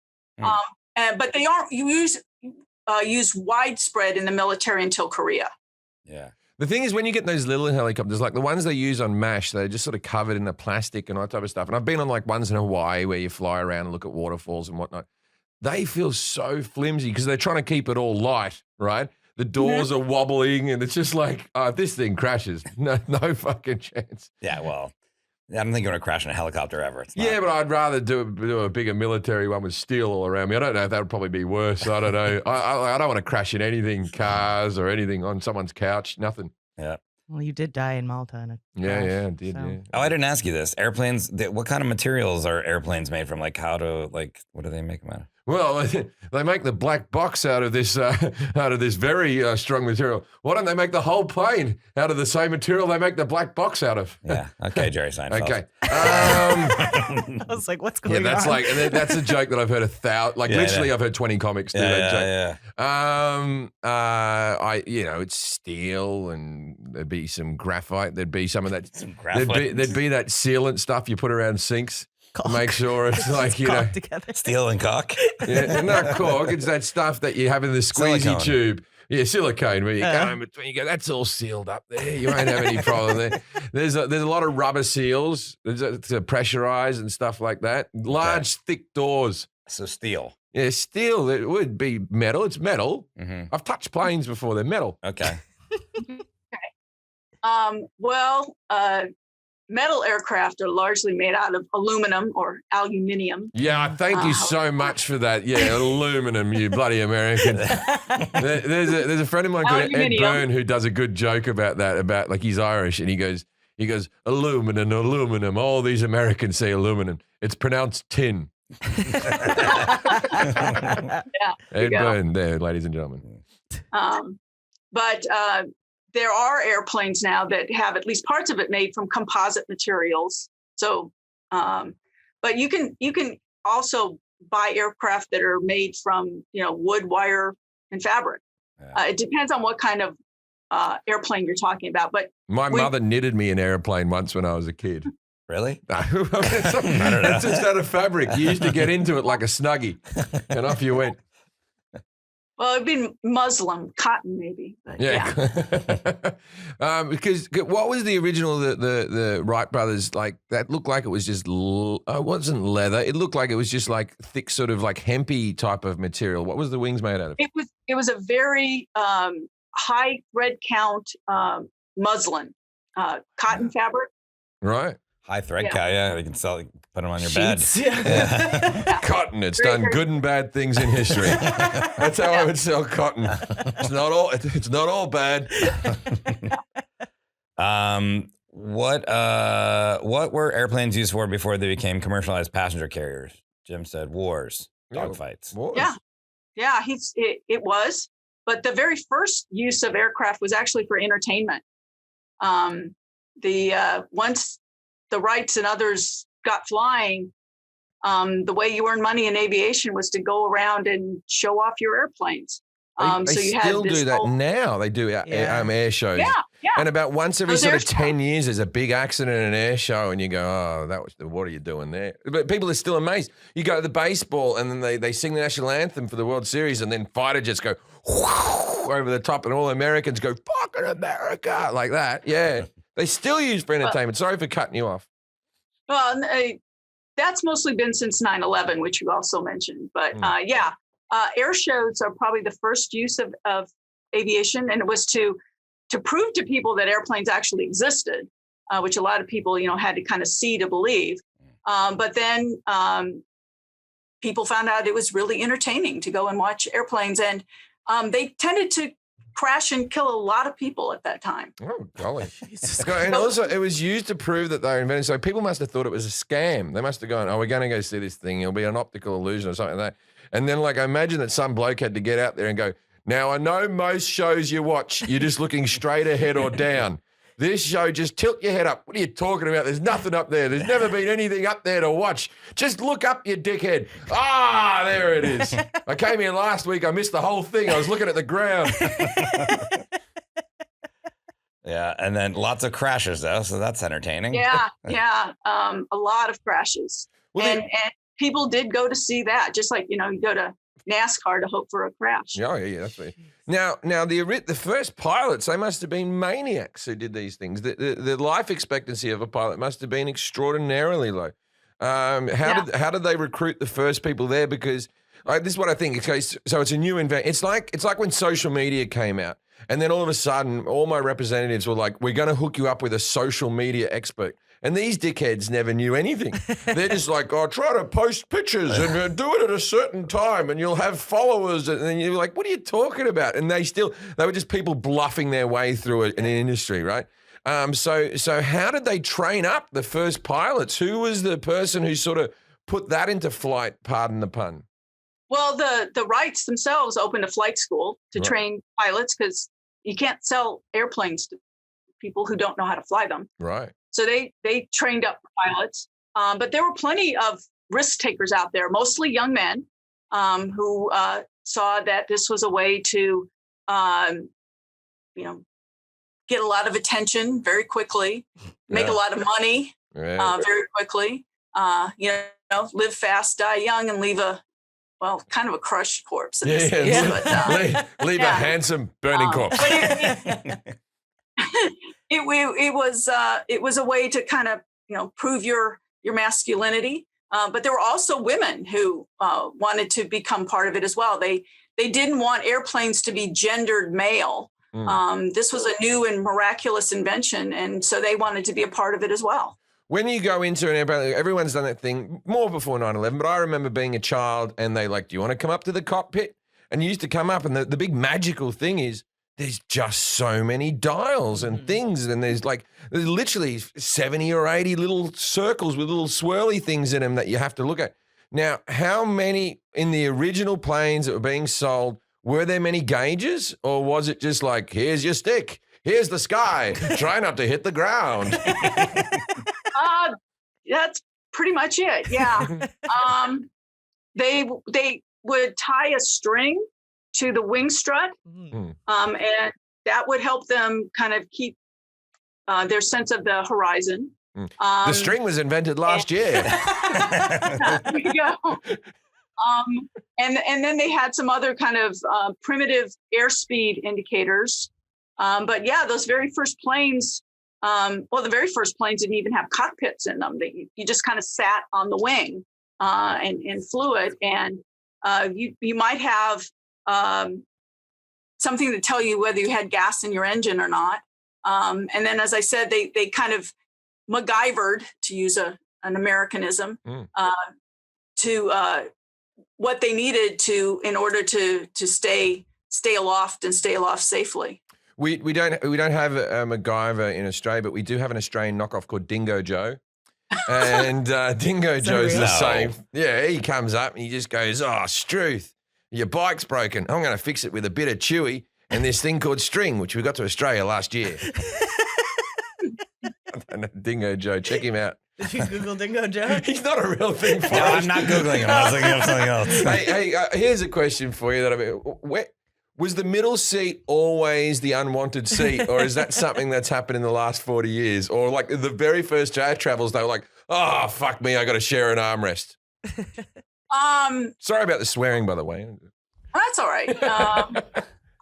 But they aren't used widespread in the military until Korea. Yeah. The thing is, when you get those little helicopters, like the ones they use on MASH, they're just sort of covered in the plastic and all that type of stuff. And I've been on like ones in Hawaii where you fly around and look at waterfalls and whatnot. They feel so flimsy because they're trying to keep it all light, right? The doors are wobbling, and it's just like, if this thing crashes, no fucking chance. Yeah, well, I don't think you're going to crash in a helicopter ever. Yeah, but I'd rather do a bigger military one with steel all around me. I don't know if that would probably be worse. I don't know. I don't want to crash in anything, cars or anything on someone's couch, nothing. Yeah. Well, you did die in Malta. In a Yeah, crash, I did. so. Yeah. Oh, I didn't ask you this. Airplanes, what kind of materials are airplanes made from? Like what do they make them out of? Well, they make the black box out of this very strong material. Why don't they make the whole plane out of the same material they make the black box out of? Yeah. Okay, Jerry Seinfeld. Okay. I was like, what's going on? Yeah, that's a joke that I've heard 1,000. Like literally, I've heard 20 comics do that joke. Yeah. It's steel, and there'd be some graphite. There'd be some of that. Some graphite. There'd be that sealant stuff you put around sinks. Caulk. Make sure it's like, together. Steel and caulk. Yeah, not caulk. It's that stuff that you have in the squeezy Silicone. tube. Yeah, silicone, where you go in between. You go, that's all sealed up there. You won't have any problem there. There's a lot of rubber seals to pressurize and stuff like that. Large, thick doors. So steel. Yeah, steel. It would be metal. It's metal. Mm-hmm. I've touched planes before. They're metal. Okay. Metal aircraft are largely made out of aluminum or aluminium. Yeah, thank you so much for that. Yeah, aluminum, you bloody American. There's a friend of mine called Ed Byrne who does a good joke about that, about like he's Irish, and he goes, aluminum. All these Americans say aluminum. It's pronounced tin. Ed Byrne there, ladies and gentlemen. But there are airplanes now that have at least parts of it made from composite materials. So, but you can also buy aircraft that are made from wood, wire, and fabric. Yeah. It depends on what kind of airplane you're talking about. But my mother knitted me an airplane once when I was a kid. Really? It's just out of fabric. You used to get into it like a Snuggie, and off you went. Well, it'd be muslin, cotton, maybe. But yeah. Because what was the original, the Wright brothers, like that looked like it was just, it wasn't leather. It looked like it was just like thick sort of like hempy type of material. What was the wings made out of? It was a very high thread count muslin, cotton fabric. Right. High thread count, yeah. You can put them on your Sheets. bed. Yeah. Cotton. It's done good and bad things in history. That's how I would sell cotton. It's not all bad. What were airplanes used for before they became commercialized passenger carriers? Jim said wars, dogfights. Yeah, it was. But the very first use of aircraft was actually for entertainment. Once the Wrights and others got flying, the way you earn money in aviation was to go around and show off your airplanes. They still do that now. They do air shows. Yeah. Yeah. And about once every Those sort air of 10 years, there's a big accident in an air show, and you go, oh, what are you doing there? But people are still amazed. You go to the baseball, and then they sing the national anthem for the World Series, and then fighter jets go over the top, and all Americans go, fucking America, like that. Yeah. They still use for entertainment. Sorry for cutting you off. Well, that's mostly been since 9/11, which you also mentioned. But air shows are probably the first use of aviation, and it was to prove to people that airplanes actually existed, which a lot of people, had to kind of see to believe. But then people found out it was really entertaining to go and watch airplanes, and they tended to crash and kill a lot of people at that time. Oh, golly. And also, it was used to prove that they were invented. So people must have thought it was a scam. They must have gone, we're going to go see this thing. It'll be an optical illusion or something like that. And then, I imagine that some bloke had to get out there and go, now, I know most shows you watch, you're just looking straight ahead or down. This show, just tilt your head up. What are you talking about? There's nothing up there. There's never been anything up there to watch. Just look up, you dickhead. Ah, there it is. I came here last week. I missed the whole thing. I was looking at the ground. Yeah, and then lots of crashes, though, so that's entertaining. Yeah. A lot of crashes. Well, and people did go to see that, just like, you go to NASCAR to hope for a crash. Oh, yeah, that's right. Now the first pilots, they must have been maniacs who did these things. The life expectancy of a pilot must have been extraordinarily low. How did they recruit the first people there? Because this is what I think. Okay, so it's a new invention. It's like when social media came out, and then all of a sudden, all my representatives were like, "We're going to hook you up with a social media expert." And these dickheads never knew anything. They're just like, try to post pictures and do it at a certain time and you'll have followers. And then you're like, what are you talking about? And they were just people bluffing their way through an industry, right? So how did they train up the first pilots? Who was the person who sort of put that into flight, pardon the pun? Well, the Wrights themselves opened a flight school to train pilots, because you can't sell airplanes to people who don't know how to fly them. Right. So they trained up pilots, but there were plenty of risk takers out there, mostly young men, who saw that this was a way to, get a lot of attention very quickly, make a lot of money very quickly, live fast, die young, and leave kind of a crushed corpse. In this case, but, leave a handsome burning corpse. It was a way to kind of prove your masculinity, but there were also women who wanted to become part of it as well. They didn't want airplanes to be gendered male. This was a new and miraculous invention, and so they wanted to be a part of it as well. When you go into an airplane, everyone's done that thing more before 9/11, but I remember being a child and they do you want to come up to the cockpit? And you used to come up, and the big magical thing is, there's just so many dials and things, and there's literally 70 or 80 little circles with little swirly things in them that you have to look at. Now, how many in the original planes that were being sold, were there many gauges, or was it just like, here's your stick, here's the sky, try not to hit the ground? That's pretty much it. Yeah. They would tie a string to the wing strut, and that would help them kind of keep their sense of the horizon. The string was invented last year. There you go. And then they had some other kind of primitive airspeed indicators. But yeah, those very first planes, the very first planes didn't even have cockpits in them. You just kind of sat on the wing and flew it. And you might have something to tell you whether you had gas in your engine or not. And then, as I said, they kind of MacGyvered, to use an Americanism, to what they needed to in order to stay aloft and stay aloft safely. We don't have a MacGyver in Australia, but we do have an Australian knockoff called Dingo Joe. And Dingo Joe's the same. Yeah, he comes up and he just goes, Struth, your bike's broken. I'm going to fix it with a bit of Chewy and this thing called string, which we got to Australia last year. Dingo Joe, check him out. Did you Google Dingo Joe? He's not a real thing. No, I'm not Googling him. I was looking up something else. Hey, here's a question for you. Was the middle seat always the unwanted seat, or is that something that's happened in the last 40 years? Or like the very first air travels, they were like, oh, fuck me, I got to share an armrest. Sorry about the swearing, by the way. That's all right.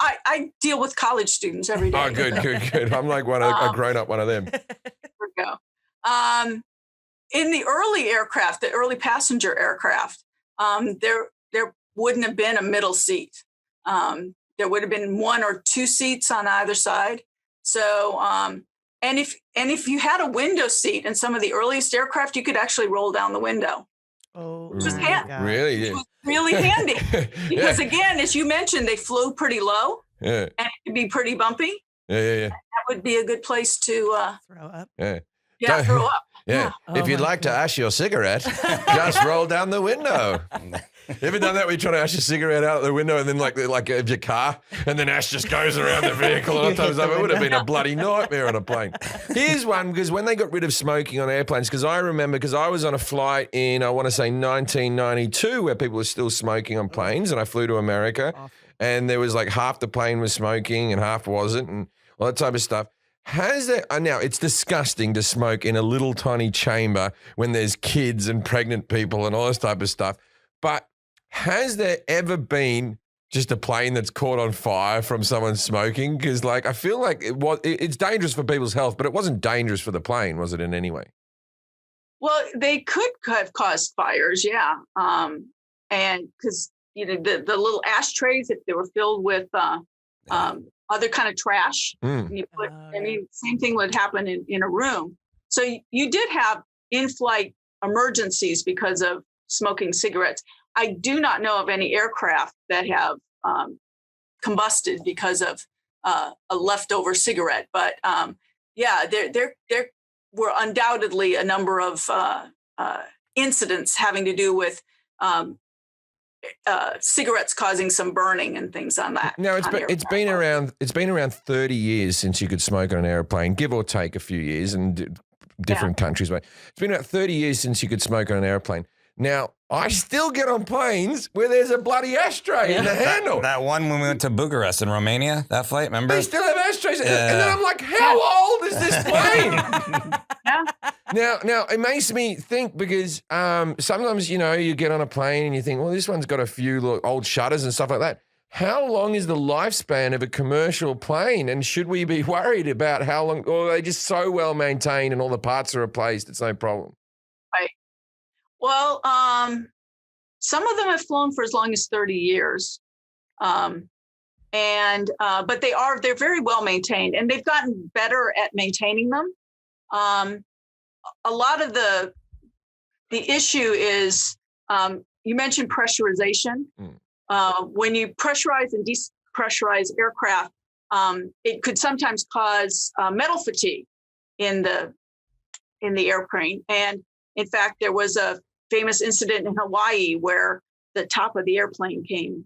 I deal with college students every day. Oh, good. I'm like a grown-up one of them. There we go. In the early aircraft, the early passenger aircraft, there wouldn't have been a middle seat. There would have been one or two seats on either side. So, and if you had a window seat in some of the earliest aircraft, you could actually roll down the window. Oh, Which was Really? It was really handy because again, as you mentioned, they flew pretty low and it could be pretty bumpy. Yeah. That would be a good place to throw up. Yeah. Throw up. Yeah. Oh If you'd my like to God. ash your cigarette, just roll down the window. You ever done that where you try to ash your cigarette out the window and then like of your car and then ash just goes around the vehicle all the time? It would have been a bloody nightmare on a plane. Here's one, because when they got rid of smoking on airplanes, because I remember, because I was on a flight in, I want to say 1992, where people were still smoking on planes, and I flew to America, and there was like half the plane was smoking and half wasn't, and all that type of stuff. Has there, now it's disgusting to smoke in a little tiny chamber when there's kids and pregnant people and all this type of stuff, but has there ever been just a plane that's caught on fire from someone smoking? Because like I feel like it's dangerous for people's health, but it wasn't dangerous for the plane, was it in any way? Well, they could have caused fires, yeah. And because the little ashtrays, if they were filled with other kind of trash, you put, same thing would happen in a room. So you did have in-flight emergencies because of smoking cigarettes. I do not know of any aircraft that have combusted because of a leftover cigarette, but there were undoubtedly a number of incidents having to do with cigarettes causing some burning and things on that. No, it's been around 30 years since you could smoke on an airplane, give or take a few years, and different countries. But it's been about 30 years since you could smoke on an airplane. Now, I still get on planes where there's a bloody ashtray in the handle. That one when we went to Bucharest in Romania, that flight, remember? They still have ashtrays. And then I'm like, how old is this plane? Now, it makes me think because sometimes, you get on a plane and you think, well, this one's got a few old shutters and stuff like that. How long is the lifespan of a commercial plane? And should we be worried about how long, or are they just so well maintained and all the parts are replaced, it's no problem? Right. Well, some of them have flown for as long as 30 years. But they're very well maintained, and they've gotten better at maintaining them. A lot of the issue is, you mentioned pressurization. When you pressurize and depressurize aircraft, it could sometimes cause metal fatigue in the airplane. And in fact, there was a famous incident in Hawaii where the top of the airplane came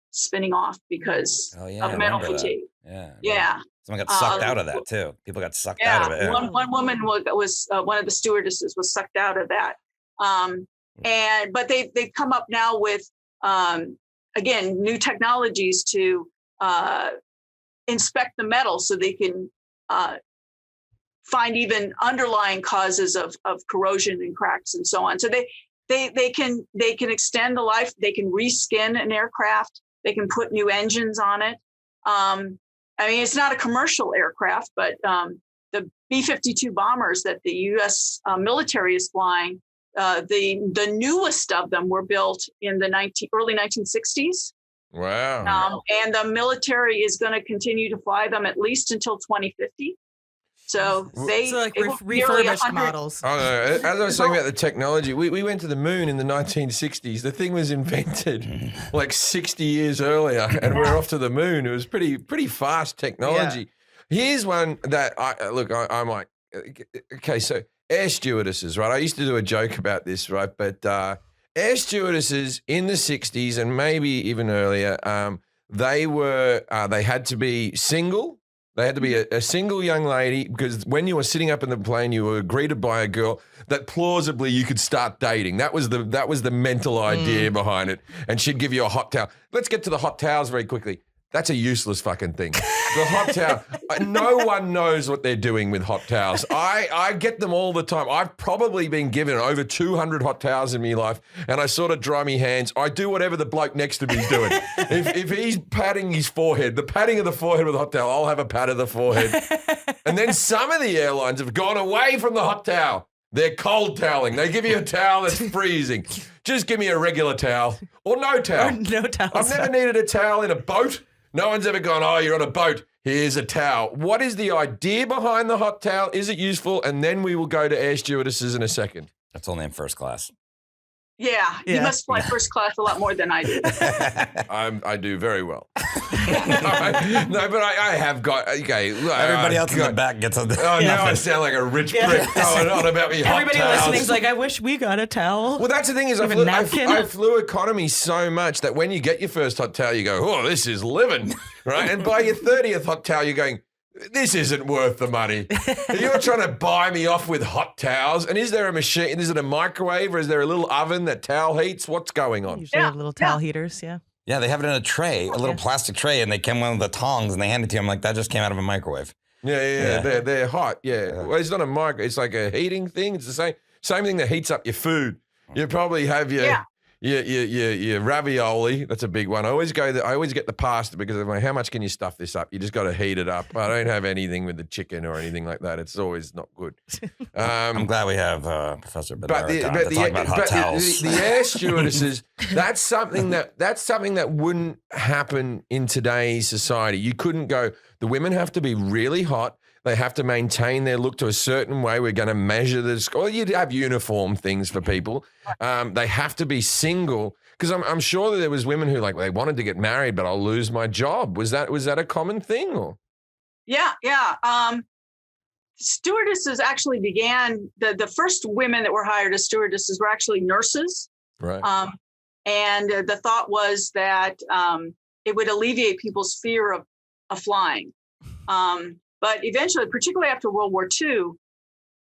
spinning off because of metal fatigue. Yeah. Someone got sucked out of that too. People got sucked out of it. Yeah. One woman was one of the stewardesses was sucked out of that. But they've come up now with again new technologies to inspect the metal so they can find even underlying causes of corrosion and cracks and so on. So they can extend the life. They can reskin an aircraft. They can put new engines on it. It's not a commercial aircraft, but the B-52 bombers that the U.S. Military is flying, the newest of them were built in the early 1960s. Wow. And the military is going to continue to fly them at least until 2050. So refurbished models. Oh, no. As I was talking about the technology, we went to the moon in the 1960s. The thing was invented like 60 years earlier, and we're off to the moon. It was pretty fast technology. Yeah. Here's one that I'm like, okay, so air stewardesses, right? I used to do a joke about this, right? But air stewardesses in the 60s and maybe even earlier, they had to be single. They had to be a single young lady, because when you were sitting up in the plane, you were greeted by a girl that plausibly you could start dating. That was the mental idea behind it. And she'd give you a hot towel. Let's get to the hot towels very quickly. That's a useless fucking thing. The hot towel. No one knows what they're doing with hot towels. I get them all the time. I've probably been given over 200 hot towels in my life, and I sort of dry my hands. I do whatever the bloke next to me is doing. If he's patting his forehead, the patting of the forehead with a hot towel, I'll have a pat of the forehead. And then some of the airlines have gone away from the hot towel. They're cold toweling. They give you a towel that's freezing. Just give me a regular towel or no towel. Or no towel. I've never needed a towel in a boat. No one's ever gone, oh, you're on a boat. Here's a towel. What is the idea behind the hot towel? Is it useful? And then we will go to air stewardesses in a second. That's only in first class. Yeah, you must fly first class a lot more than I do. I do very well. No, but I have got, okay. Everybody else in the back gets on the. Oh, now I sound like a rich prick going on about me hot Everybody towels. listening's like, I wish we got a towel. Well, that's the thing is I flew economy so much that when you get your first hot towel, you go, oh, this is living, right? And by your 30th hot towel, you're going, this isn't worth the money. You're trying to buy me off with hot towels. And is there a machine? Is it a microwave or is there a little oven that towel heats? What's going on? Usually have little towel heaters, yeah. Yeah, they have it in a tray, a little plastic tray, and they come with the tongs and they hand it to you. I'm like, that just came out of a microwave. Yeah. They're hot. Yeah. Well, it's not a microwave. It's like a heating thing. It's the same thing that heats up your food. You probably have your ravioli. That's a big one. I always get the pasta because I'm like, how much can you stuff this up? You just got to heat it up. I don't have anything with the chicken or anything like that. It's always not good. I'm glad we have Professor Bedard to talk about hot towels. The air stewardesses, that's something that wouldn't happen in today's society. You couldn't go, the women have to be really hot. They have to maintain their look to a certain way. We're going to measure this. Or you'd have uniform things for people. They have to be single because I'm sure that there was women who they wanted to get married, but I'll lose my job. Was that a common thing? Or? Yeah. Stewardesses actually began. The first women that were hired as stewardesses were actually nurses. Right. And the thought was that it would alleviate people's fear of flying. But eventually, particularly after World War II,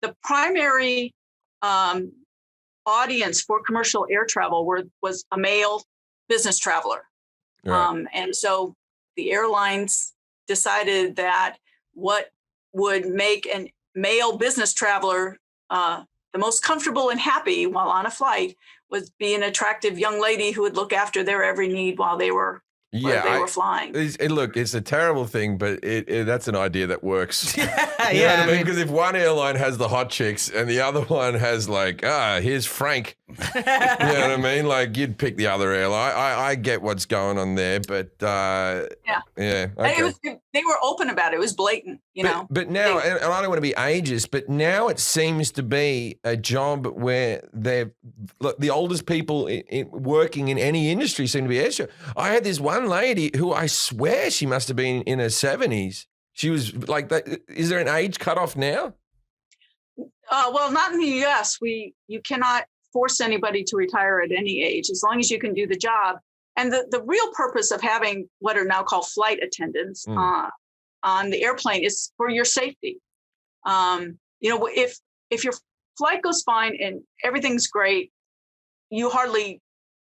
the primary audience for commercial air travel was a male business traveler. Right. And so the airlines decided that what would make a male business traveler the most comfortable and happy while on a flight was be an attractive young lady who would look after their every need while they were flying. Look, it's a terrible thing, but that's an idea that works. You know what I I mean? Because if one airline has the hot chicks and the other one has here's Frank. You know what I mean? Like you'd pick the other airline. I get what's going on there, but yeah. Okay. They were open about it. It was blatant, you know. But now, and I don't want to be ageist, but now it seems to be a job where the oldest people working in any industry seem to be air stewardess. I had this one lady who I swear she must have been in her 70s. She was like that. Is there an age cutoff now? Well, not in the U.S. You cannot force anybody to retire at any age as long as you can do the job. And the real purpose of having what are now called flight attendants on the airplane is for your safety. If your flight goes fine and everything's great, you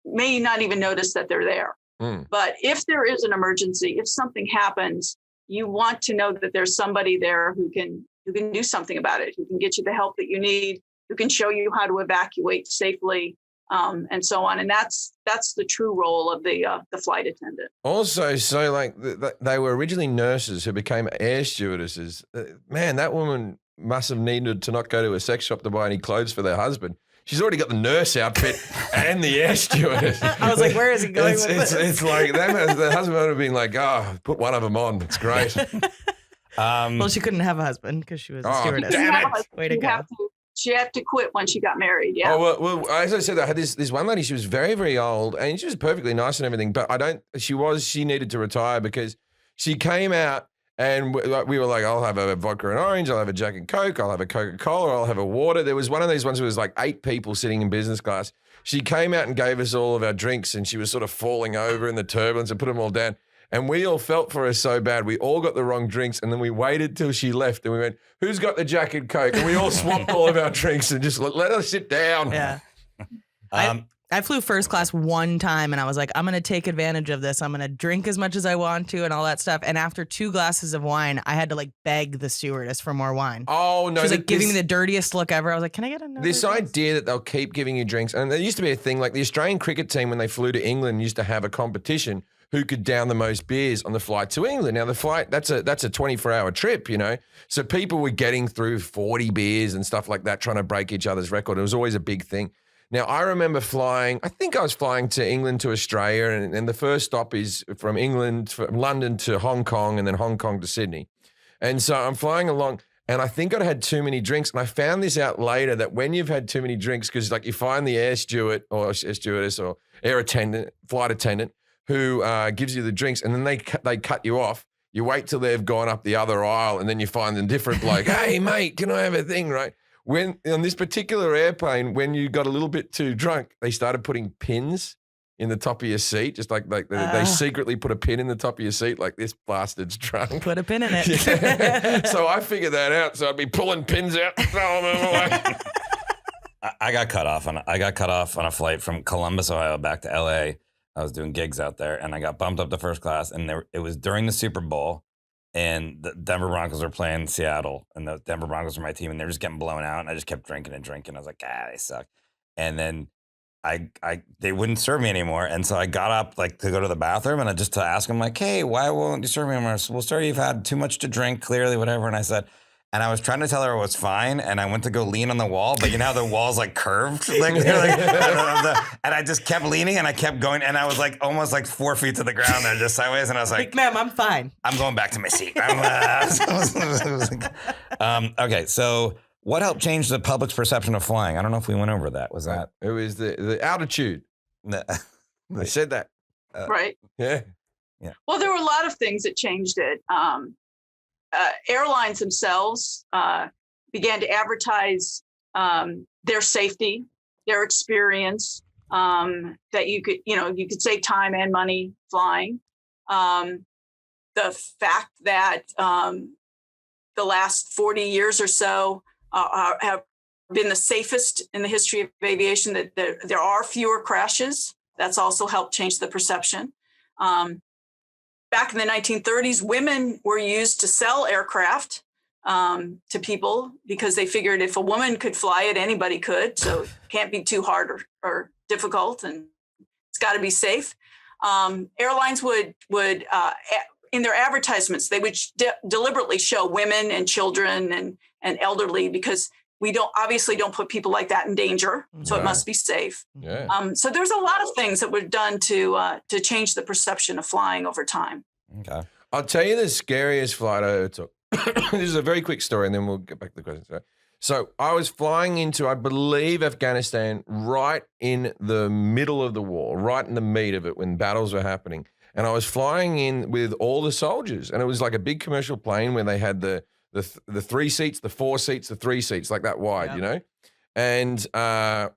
may not even notice that they're there. But if there is an emergency, if something happens, you want to know that there's somebody there who can do something about it, who can get you the help that you need, who can show you how to evacuate safely, and so on. And that's the true role of the flight attendant. Also, so they were originally nurses who became air stewardesses. Man, that woman must have needed to not go to a sex shop to buy any clothes for their husband. She's already got the nurse outfit and the air stewardess. I was like, where is he going with this? It's like the husband would have been like, put one of them on. It's great. Well, she couldn't have a husband because she was a stewardess. Damn it. Way to go. She had to quit when she got married. Yeah. Oh, well, as I said, I had this one lady. She was very, very old, and she was perfectly nice and everything. But she needed to retire because she came out, and we were like, I'll have a vodka and orange, I'll have a Jack and Coke, I'll have a Coca-Cola, I'll have a water. There was one of these ones where it was like 8 people sitting in business class. She came out and gave us all of our drinks, and she was sort of falling over in the turbulence and put them all down. And we all felt for her so bad. We all got the wrong drinks, and then we waited till she left, and we went, who's got the Jack and Coke? And we all swapped all of our drinks and just let her sit down. Yeah. I flew first class one time and I was like, I'm going to take advantage of this. I'm going to drink as much as I want to and all that stuff. And after 2 glasses of wine, I had to like beg the stewardess for more wine. Oh, no. She was like giving me the dirtiest look ever. I was like, can I get another This glass? idea that they'll keep giving you drinks. And there used to be a thing like the Australian cricket team when they flew to England used to have a competition who could down the most beers on the flight to England. Now the flight, that's a 24-hour trip, you know. So people were getting through 40 beers and stuff like that, trying to break each other's record. It was always a big thing. Now, I remember flying, I think I was flying to England to Australia, and the first stop is from London to Hong Kong, and then Hong Kong to Sydney. And so I'm flying along, and I think I'd had too many drinks, and I found this out later that when you've had too many drinks, because like you find the air steward or air stewardess or air attendant, flight attendant, who gives you the drinks, and then they cut you off. You wait till they've gone up the other aisle, and then you find them different bloke. Hey, mate, can I have a thing, right? When on this particular airplane, when you got a little bit too drunk, they started putting pins in the top of your seat, just like they secretly put a pin in the top of your seat, like this bastard's drunk. Put a pin in it. Yeah. So I figured that out. So I'd be pulling pins out, throwing them away. I got cut off on a flight from Columbus, Ohio, back to LA. I was doing gigs out there, and I got bumped up to first class. And it was during the Super Bowl, and the Denver Broncos were playing Seattle, and the Denver Broncos were my team, and they were just getting blown out. And I just kept drinking and drinking. I was like, they suck. And then they wouldn't serve me anymore, and so I got up like to go to the bathroom, and I just to ask them like, hey, why won't you serve me anymore? Well, sir, you've had too much to drink, clearly, whatever. And I said. And I was trying to tell her it was fine, and I went to go lean on the wall, but you know how the wall's like curved? And I just kept leaning, and I kept going, and I was like almost like 4 feet to the ground there, just sideways, and I was like, ma'am, I'm fine. I'm going back to my seat. Okay, so what helped change the public's perception of flying? I don't know if we went over that. Was that? It was the altitude. I said that. Right. Yeah. Well, there were a lot of things that changed it. Airlines themselves began to advertise their safety, their experience, that you could save time and money flying. The fact that the last 40 years or so have been the safest in the history of aviation, that there are fewer crashes. That's also helped change the perception. Back in the 1930s, women were used to sell aircraft to people because they figured if a woman could fly it, anybody could. So it can't be too hard or difficult, and it's got to be safe. Airlines would in their advertisements, they would deliberately show women and children and elderly because we obviously don't put people like that in danger. So It must be safe. Yeah. So there's a lot of things that were done to change the perception of flying over time. Okay. I'll tell you the scariest flight I ever took. This is a very quick story, and then we'll get back to the questions. So I was flying into, I believe, Afghanistan, right in the middle of the war, right in the meat of it when battles were happening. And I was flying in with all the soldiers, and it was like a big commercial plane where they had the 3 seats, the 4 seats, the 3 seats, like that wide, you know? And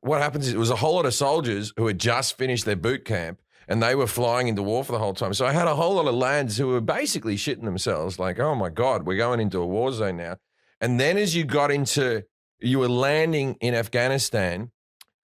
what happens is it was a whole lot of soldiers who had just finished their boot camp, and they were flying into war for the whole time. So I had a whole lot of lads who were basically shitting themselves, like, oh my God, we're going into a war zone now. And then as you were landing in Afghanistan,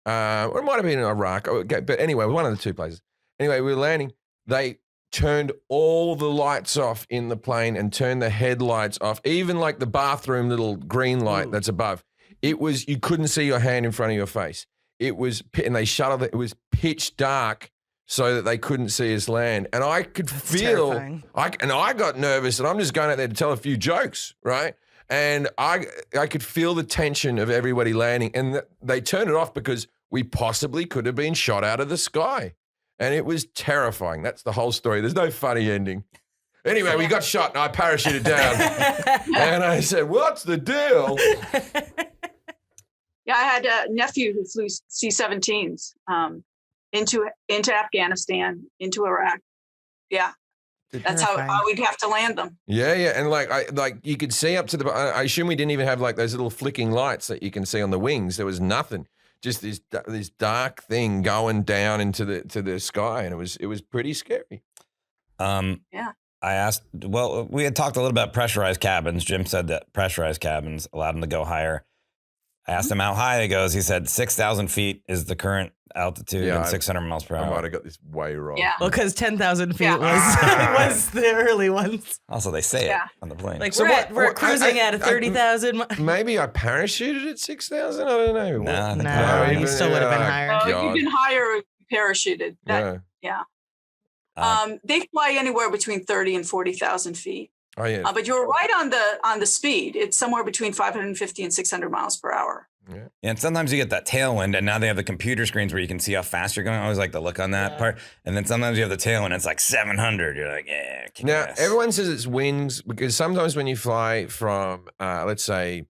or it might have been in Iraq, but anyway, one of the 2 places. Anyway, we were landing. They turned all the lights off in the plane and turned the headlights off, even like the bathroom little green light that's above. It was, you couldn't see your hand in front of your face. And they shuttled it. It was pitch dark so that they couldn't see us land. And I could feel, I got nervous, and I'm just going out there to tell a few jokes, right? And I could feel the tension of everybody landing. And they turned it off because we possibly could have been shot out of the sky. And it was terrifying. That's the whole story. There's no funny ending. Anyway, we got shot, and I parachuted down. And I said, what's the deal? Yeah, I had a nephew who flew C-17s into Afghanistan, into Iraq. Yeah, that's how we'd have to land them. Yeah, and like you could see up to the. I assume we didn't even have like those little flicking lights that you can see on the wings. There was nothing, just this dark thing going down into the sky, and it was pretty scary. Yeah. I asked. Well, we had talked a little about pressurized cabins. Jim said that pressurized cabins allowed them to go higher. I asked him how high it goes. He said 6,000 feet is the current altitude Yeah, and 600 miles per I hour. might have got this way wrong. Yeah. Well, because 10,000 feet Yeah. was the early ones. Also, they say Yeah. it on the plane. Like So we're cruising at 30,000. Maybe I parachuted at 6,000. I don't know. Nah, No, even- you still would have been yeah, higher. No, God. you can hire parachuted. That, Yeah. They fly anywhere between 30 and 40,000 feet. Oh yeah. But you were right on the speed. It's somewhere between 550 and 600 miles per hour. And sometimes you get that tailwind, and now they have the computer screens where you can see how fast you're going. I always like to look on that part. And then sometimes you have the tailwind, it's like 700. You're like, yeah. kick Now ass. everyone says it's winds because sometimes when you fly from, let's say,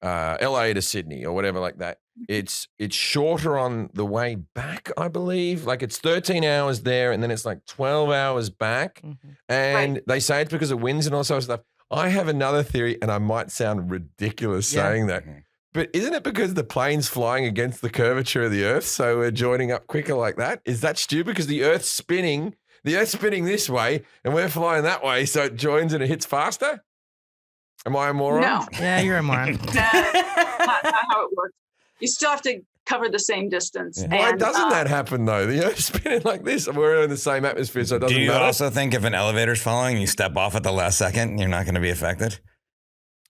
LA to Sydney or whatever like that, it's shorter on the way back. I believe, like it's 13 hours there, and then it's like 12 hours back. And they say it's because of winds and all sorts of stuff. I have another theory, and I might sound ridiculous saying that. But isn't it because the plane's flying against the curvature of the Earth, so we're joining up quicker like that? Is that stupid? Because the Earth's spinning this way, and we're flying that way, so it joins and it hits faster? Am I a moron? No, Yeah, you're a moron. not how it works. You still have to cover the same distance. Yeah. Why And, doesn't that happen, though? The Earth's spinning like this, and we're in the same atmosphere, so it doesn't Do you matter. also think if an elevator's following, you step off at the last second, you're not going to be affected?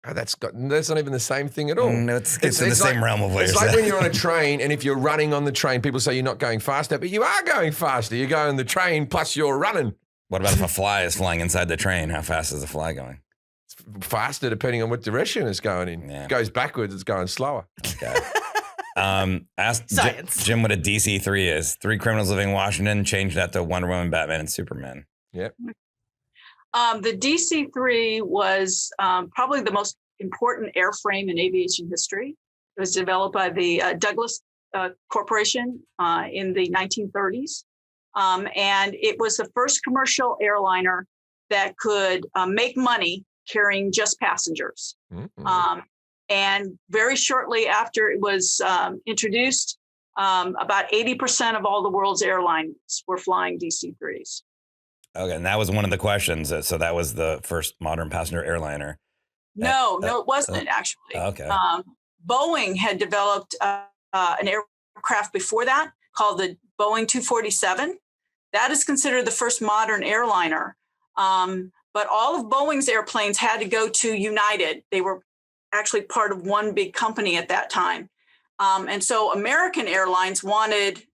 Oh, that's not even the same thing at all. No, it's in the it's same like- realm of what It's you're like saying. when you're on a train, and if you're running on the train, people say you're not going faster, but you are going faster. You're going the train, plus you're running. What about if a fly is flying inside the train? How fast is the fly going? It's faster depending on what direction it's going in. Yeah. It goes backwards, it's going slower. Okay. Ask Science. Jim what a DC-3 is. 3 criminals living in Washington, changed that to Wonder Woman, Batman, and Superman. Yep. the DC-3 was probably the most important airframe in aviation history. It was developed by the Douglas Corporation in the 1930s. And it was the first commercial airliner that could make money carrying just passengers. Mm-hmm. And very shortly after it was introduced, about 80% of all the world's airlines were flying DC-3s. Okay, and that was one of the questions. So that was the first modern passenger airliner. No, it wasn't actually. Okay. Boeing had developed an aircraft before that called the Boeing 247. That is considered the first modern airliner. But all of Boeing's airplanes had to go to United. They were actually part of one big company at that time. And so American Airlines wanted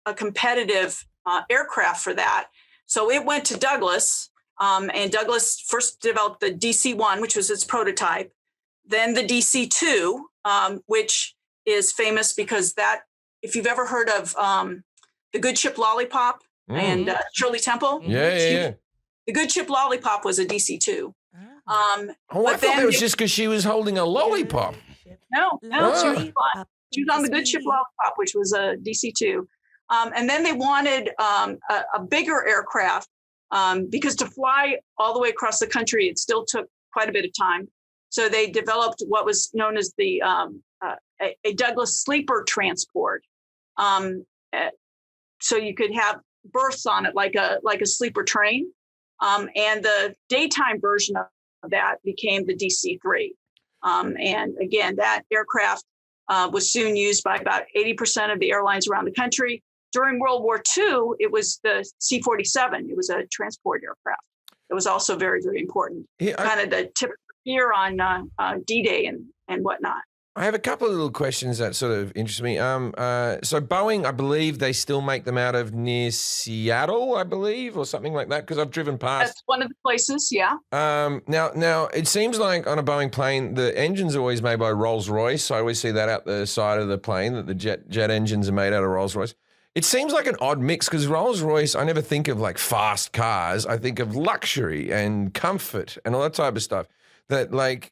a competitive aircraft for that. So it went to Douglas, and Douglas first developed the DC-1, which was its prototype, then the DC-2, which is famous because that, if you've ever heard of the Good Ship Lollipop and Shirley Temple. Yeah. The Good Ship Lollipop was a DC-2. I but thought then it was just because she was holding a lollipop. No, Oh. she was on the Good Ship Lollipop, which was a DC-2. And then they wanted a bigger aircraft because to fly all the way across the country, it still took quite a bit of time. So they developed what was known as the a Douglas sleeper transport. So you could have berths on it like a sleeper train. And the daytime version of that became the DC-3. And again, that aircraft was soon used by about 80% of the airlines around the country. During World War II, it was the C-47. It was a transport aircraft. It was also very, very important. Kind of the tip here on D-Day and whatnot. I have a couple of little questions that sort of interest me. So Boeing, I believe they still make them out of near Seattle, I believe, or something like that, because I've driven past. That's one of the places, yeah. Now it seems like on a Boeing plane, the engine's always made by Rolls-Royce. I always see that out the side of the plane, that the jet engines are made out of Rolls-Royce. It seems like an odd mix because Rolls-Royce, I never think of like fast cars. I think of luxury and comfort and all that type of stuff. That like...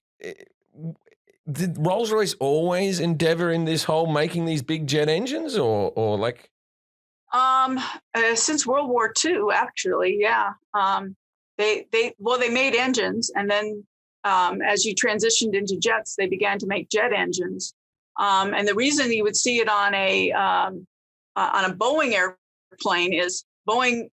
Did Rolls-Royce always endeavor in this whole making these big jet engines or like? Since World War II, actually, yeah. They made engines, and then as you transitioned into jets, they began to make jet engines. And the reason you would see it on a Boeing airplane is Boeing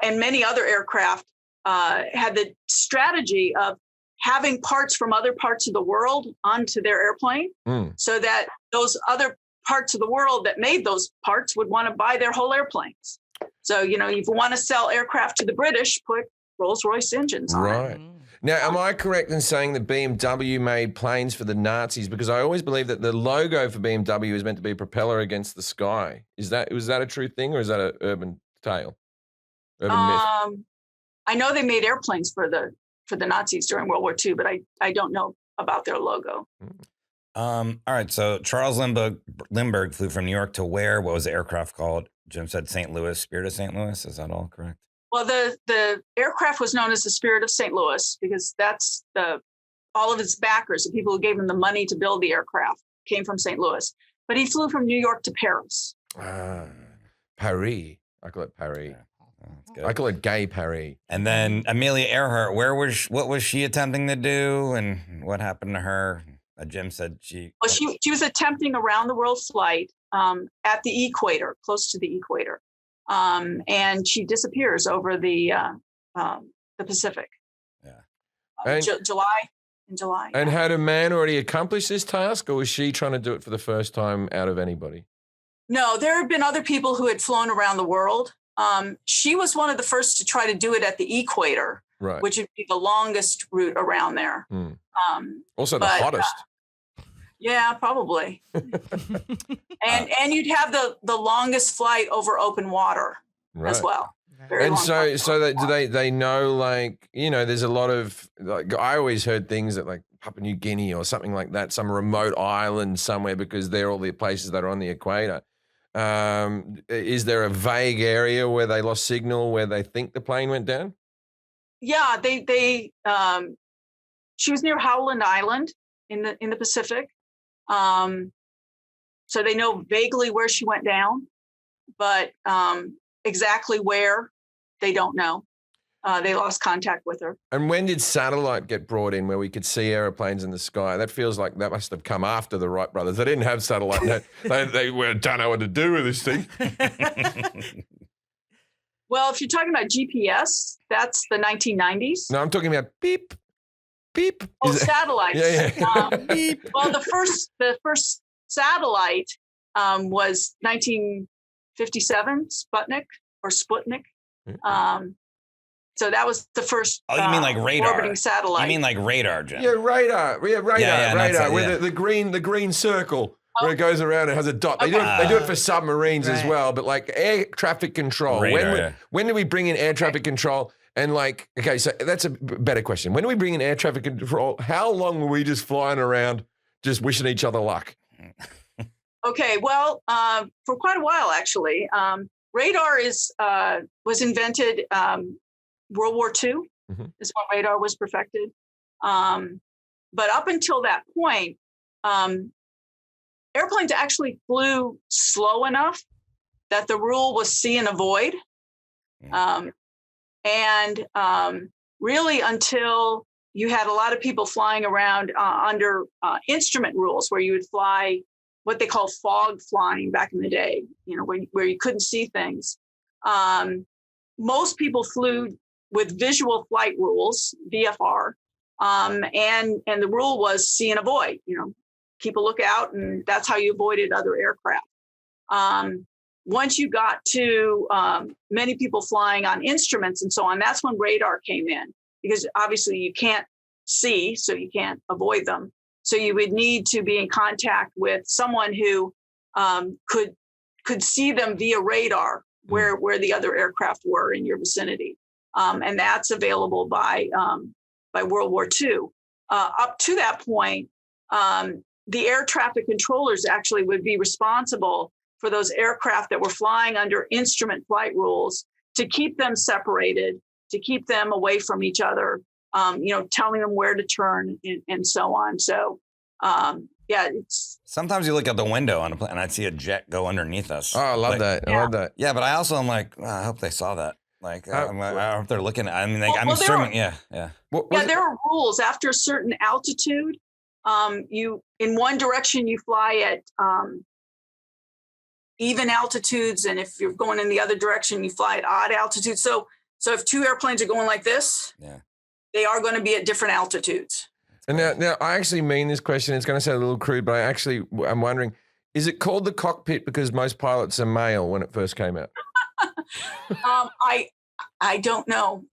and many other aircraft had the strategy of having parts from other parts of the world onto their airplane so that those other parts of the world that made those parts would want to buy their whole airplanes. So, you know, if you want to sell aircraft to the British, put Rolls-Royce engines on it. Right. Now, am I correct in saying that BMW made planes for the Nazis? Because I always believe that the logo for BMW is meant to be a propeller against the sky. Was that a true thing, or is that an urban tale? Urban myth? I know they made airplanes for the Nazis during World War II, but I don't know about their logo. All right. So Charles Lindbergh flew from New York to where? What was the aircraft called? Jim said St. Louis, Spirit of St. Louis. Is that all correct? Well, the aircraft was known as the Spirit of St. Louis because that's all of its backers, the people who gave him the money to build the aircraft, came from St. Louis. But he flew from New York to Paris. Paris. I call it Paris. Good. I call it Gay Paris. And then Amelia Earhart, what was she attempting to do, and what happened to her? Jim said she was attempting a round the world flight at the equator, close to the equator, and she disappears over the Pacific. Yeah, in July. And had a man already accomplished this task, or was she trying to do it for the first time out of anybody? No, there have been other people who had flown around the world. She was one of the first to try to do it at the equator, right, which would be the longest route around there. Also the hottest. Yeah, probably. and you'd have the longest flight over open water as well. And so do they know, like, you know, there's a lot of, like, I always heard things that like Papua New Guinea or something like that, some remote island somewhere, because they're all the places that are on the equator. Is there a vague area where they lost signal, where they think the plane went down? Yeah, she was near Howland Island in the Pacific. So they know vaguely where she went down, but exactly where, they don't know. They lost contact with her. And when did satellite get brought in where we could see airplanes in the sky? That feels like that must have come after the Wright brothers. They didn't have satellite. They don't know what to do with this thing. Well, if you're talking about GPS, that's the 1990s. No, I'm talking about beep, beep. Oh, satellites. Yeah. Beep. Well, the first satellite was 1957, Sputnik. So that was the first. Oh, you mean like radar? Orbiting satellite. You mean like radar, Jim? Yeah, radar. Yeah, radar. Radar. Yeah. With the green circle where it goes around and has a dot. They do it for submarines as well, but like air traffic control. Radar, when do we bring in air traffic control? And like, okay, so that's a better question. When do we bring in air traffic control? How long were we just flying around, just wishing each other luck? Okay, well, for quite a while actually. Radar was invented. World War II is when radar was perfected. But up until that point, airplanes actually flew slow enough that the rule was see and avoid. And really until you had a lot of people flying around under instrument rules where you would fly what they call fog flying back in the day, you know, where you couldn't see things. Most people flew with visual flight rules, VFR, and the rule was see and avoid, you know, keep a lookout, and that's how you avoided other aircraft. Once you got to many people flying on instruments and so on, that's when radar came in, because obviously you can't see, so you can't avoid them. So you would need to be in contact with someone who could see them via radar where the other aircraft were in your vicinity. And that's available by World War II. Up to that point, the air traffic controllers actually would be responsible for those aircraft that were flying under instrument flight rules to keep them separated, to keep them away from each other, you know, telling them where to turn and so on. So, yeah, it's. Sometimes you look out the window on a plane and I'd see a jet go underneath us. Oh, I love that. I love that. Yeah, but I also am like, well, I hope they saw that. Like, I hope they're looking at. I mean, like, I'm well, assuming, yeah. There are rules after a certain altitude. You in one direction you fly at even altitudes, and if you're going in the other direction, you fly at odd altitudes. So if two airplanes are going like this, they are going to be at different altitudes. And now I actually mean this question. It's going to sound a little crude, but I'm wondering, is it called the cockpit because most pilots are male when it first came out? I don't know.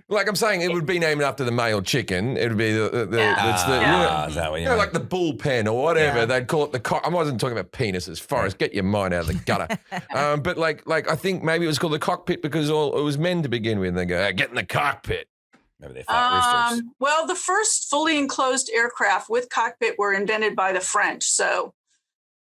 Like I'm saying, it would be named after the male chicken. It would be is that what you like the bullpen or whatever. Yeah. They'd call it the cock. I wasn't talking about penises. Forrest, get your mind out of the gutter. But like I think maybe it was called the cockpit because it was men to begin with. And they go, get in the cockpit. Maybe they thought roosters. Well, the first fully enclosed aircraft with cockpit were invented by the French. So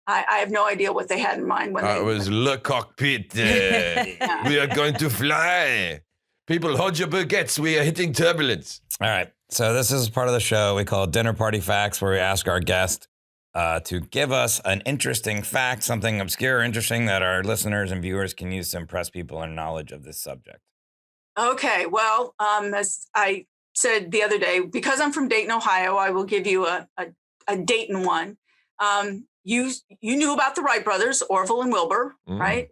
I have no idea what they had in mind when It was le cockpit. We are going to fly. People, hold your baguettes. We are hitting turbulence. All right. So this is part of the show we call Dinner Party Facts, where we ask our guest to give us an interesting fact, something obscure or interesting that our listeners and viewers can use to impress people in knowledge of this subject. Okay, well, as I said the other day, because I'm from Dayton, Ohio, I will give you a Dayton one. You knew about the Wright brothers, Orville and Wilbur, right?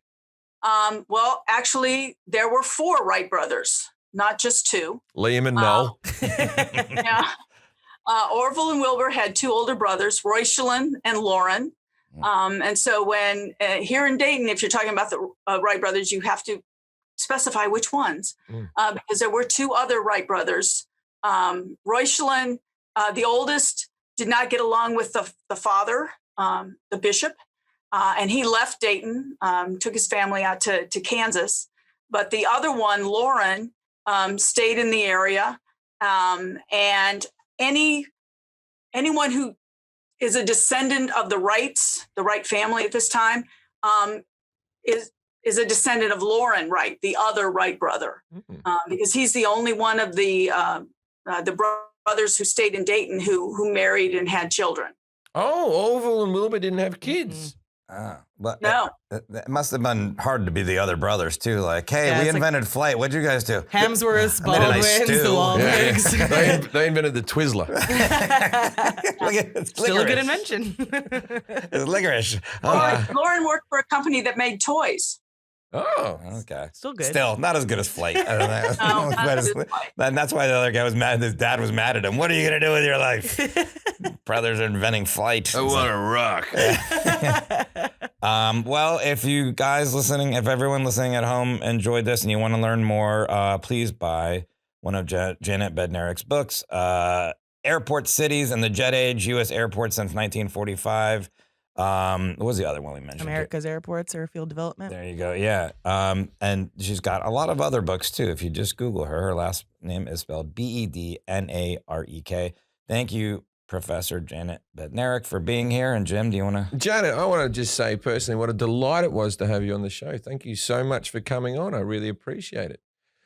Well, actually, there were 4 Wright brothers, not just 2. Liam and Noel. Yeah. Orville and Wilbur had 2 older brothers, Roycelyn and Lauren. And so when here in Dayton, if you're talking about the Wright brothers, you have to specify which ones, because there were 2 other Wright brothers. Roycelyn, the oldest, did not get along with the father, the bishop, and he left Dayton, took his family out to Kansas. But the other one, Lauren, stayed in the area, and anyone who is a descendant of the Wrights, the Wright family at this time, is a descendant of Lauren Wright, the other Wright brother, because he's the only one of the brothers who stayed in Dayton who married and had children. Oh, Orville and Wilbur didn't have kids. But No. it must have been hard to be the other brothers too. Like, hey, we invented flight. What'd you guys do? Hemsworths, I made a nice Baldwins, the stew. Wahlbergs. They invented the Twizzler. Look at it's Still a good licorice. invention. It's licorice. Lauren worked for a company that made toys. Oh, Okay. Still good. Still, not as good as flight. I don't know. No, not as good as flight. And that's why the other guy was mad. His dad was mad at him. What are you going to do with your life? Brothers are inventing flight. I want to rock. Well, if you guys listening, if everyone listening at home enjoyed this and you want to learn more, please buy one of Janet Bednarik's books, Airport Cities and the Jet Age, U.S. Airports since 1945. What was the other one we mentioned? America's Airports, Airfield Development. There you go. Yeah. And she's got a lot of other books too. If you just Google her last name is spelled Bednarek. Thank you, Professor Janet Bednarik, for being here. And Jim, do you want to? Janet, I want to just say personally what a delight it was to have you on the show. Thank you so much for coming on. I really appreciate it.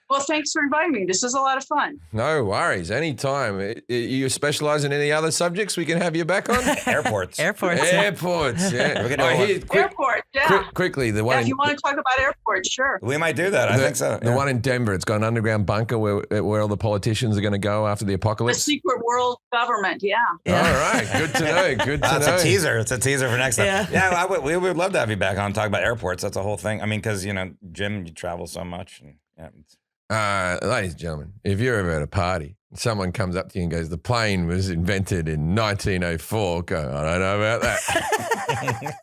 Well, thanks for inviting me. This is a lot of fun. No worries. Anytime. You specialize in any other subjects we can have you back on? Airports. Airports. Airports, yeah. We can do Oh, one. here, Airport, yeah. quickly, the Yeah, one if you want to talk about airports, sure. We might do that. I think so. The one in Denver, it's got an underground bunker where all the politicians are going to go after the The apocalypse. secret world government, yeah. All right. Good to know. Good to It's know. a teaser. It's a teaser for next time. Yeah. We would love to have you back on talk about airports. That's a whole thing. I mean, because Jim, you travel so much. And, Ladies and gentlemen, if you're ever at a party and someone comes up to you and goes, the plane was invented in 1904, go, I don't know about that.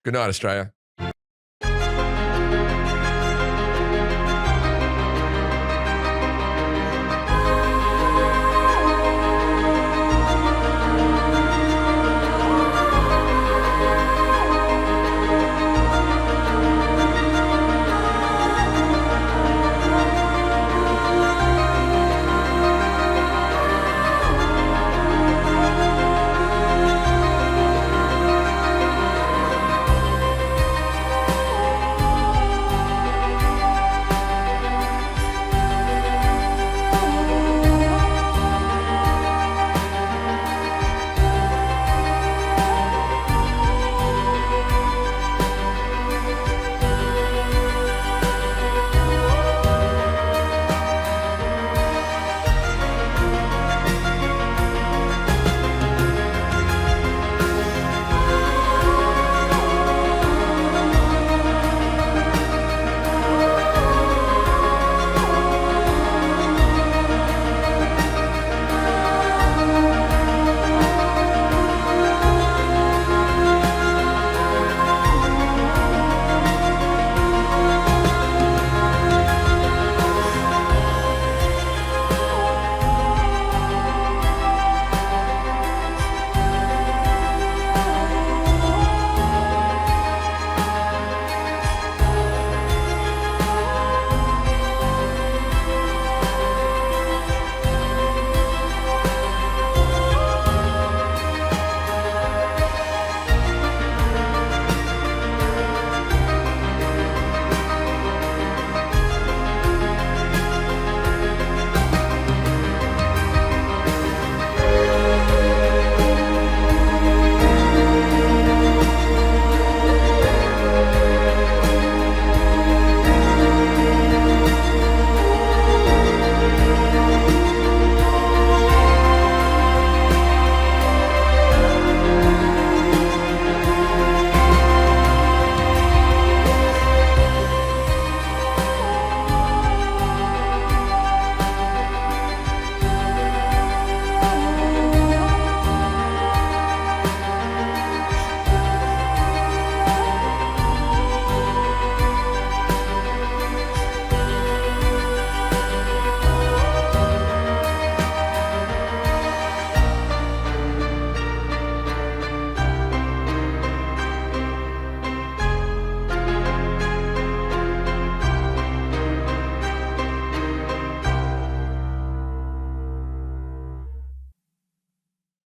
Good night, Australia.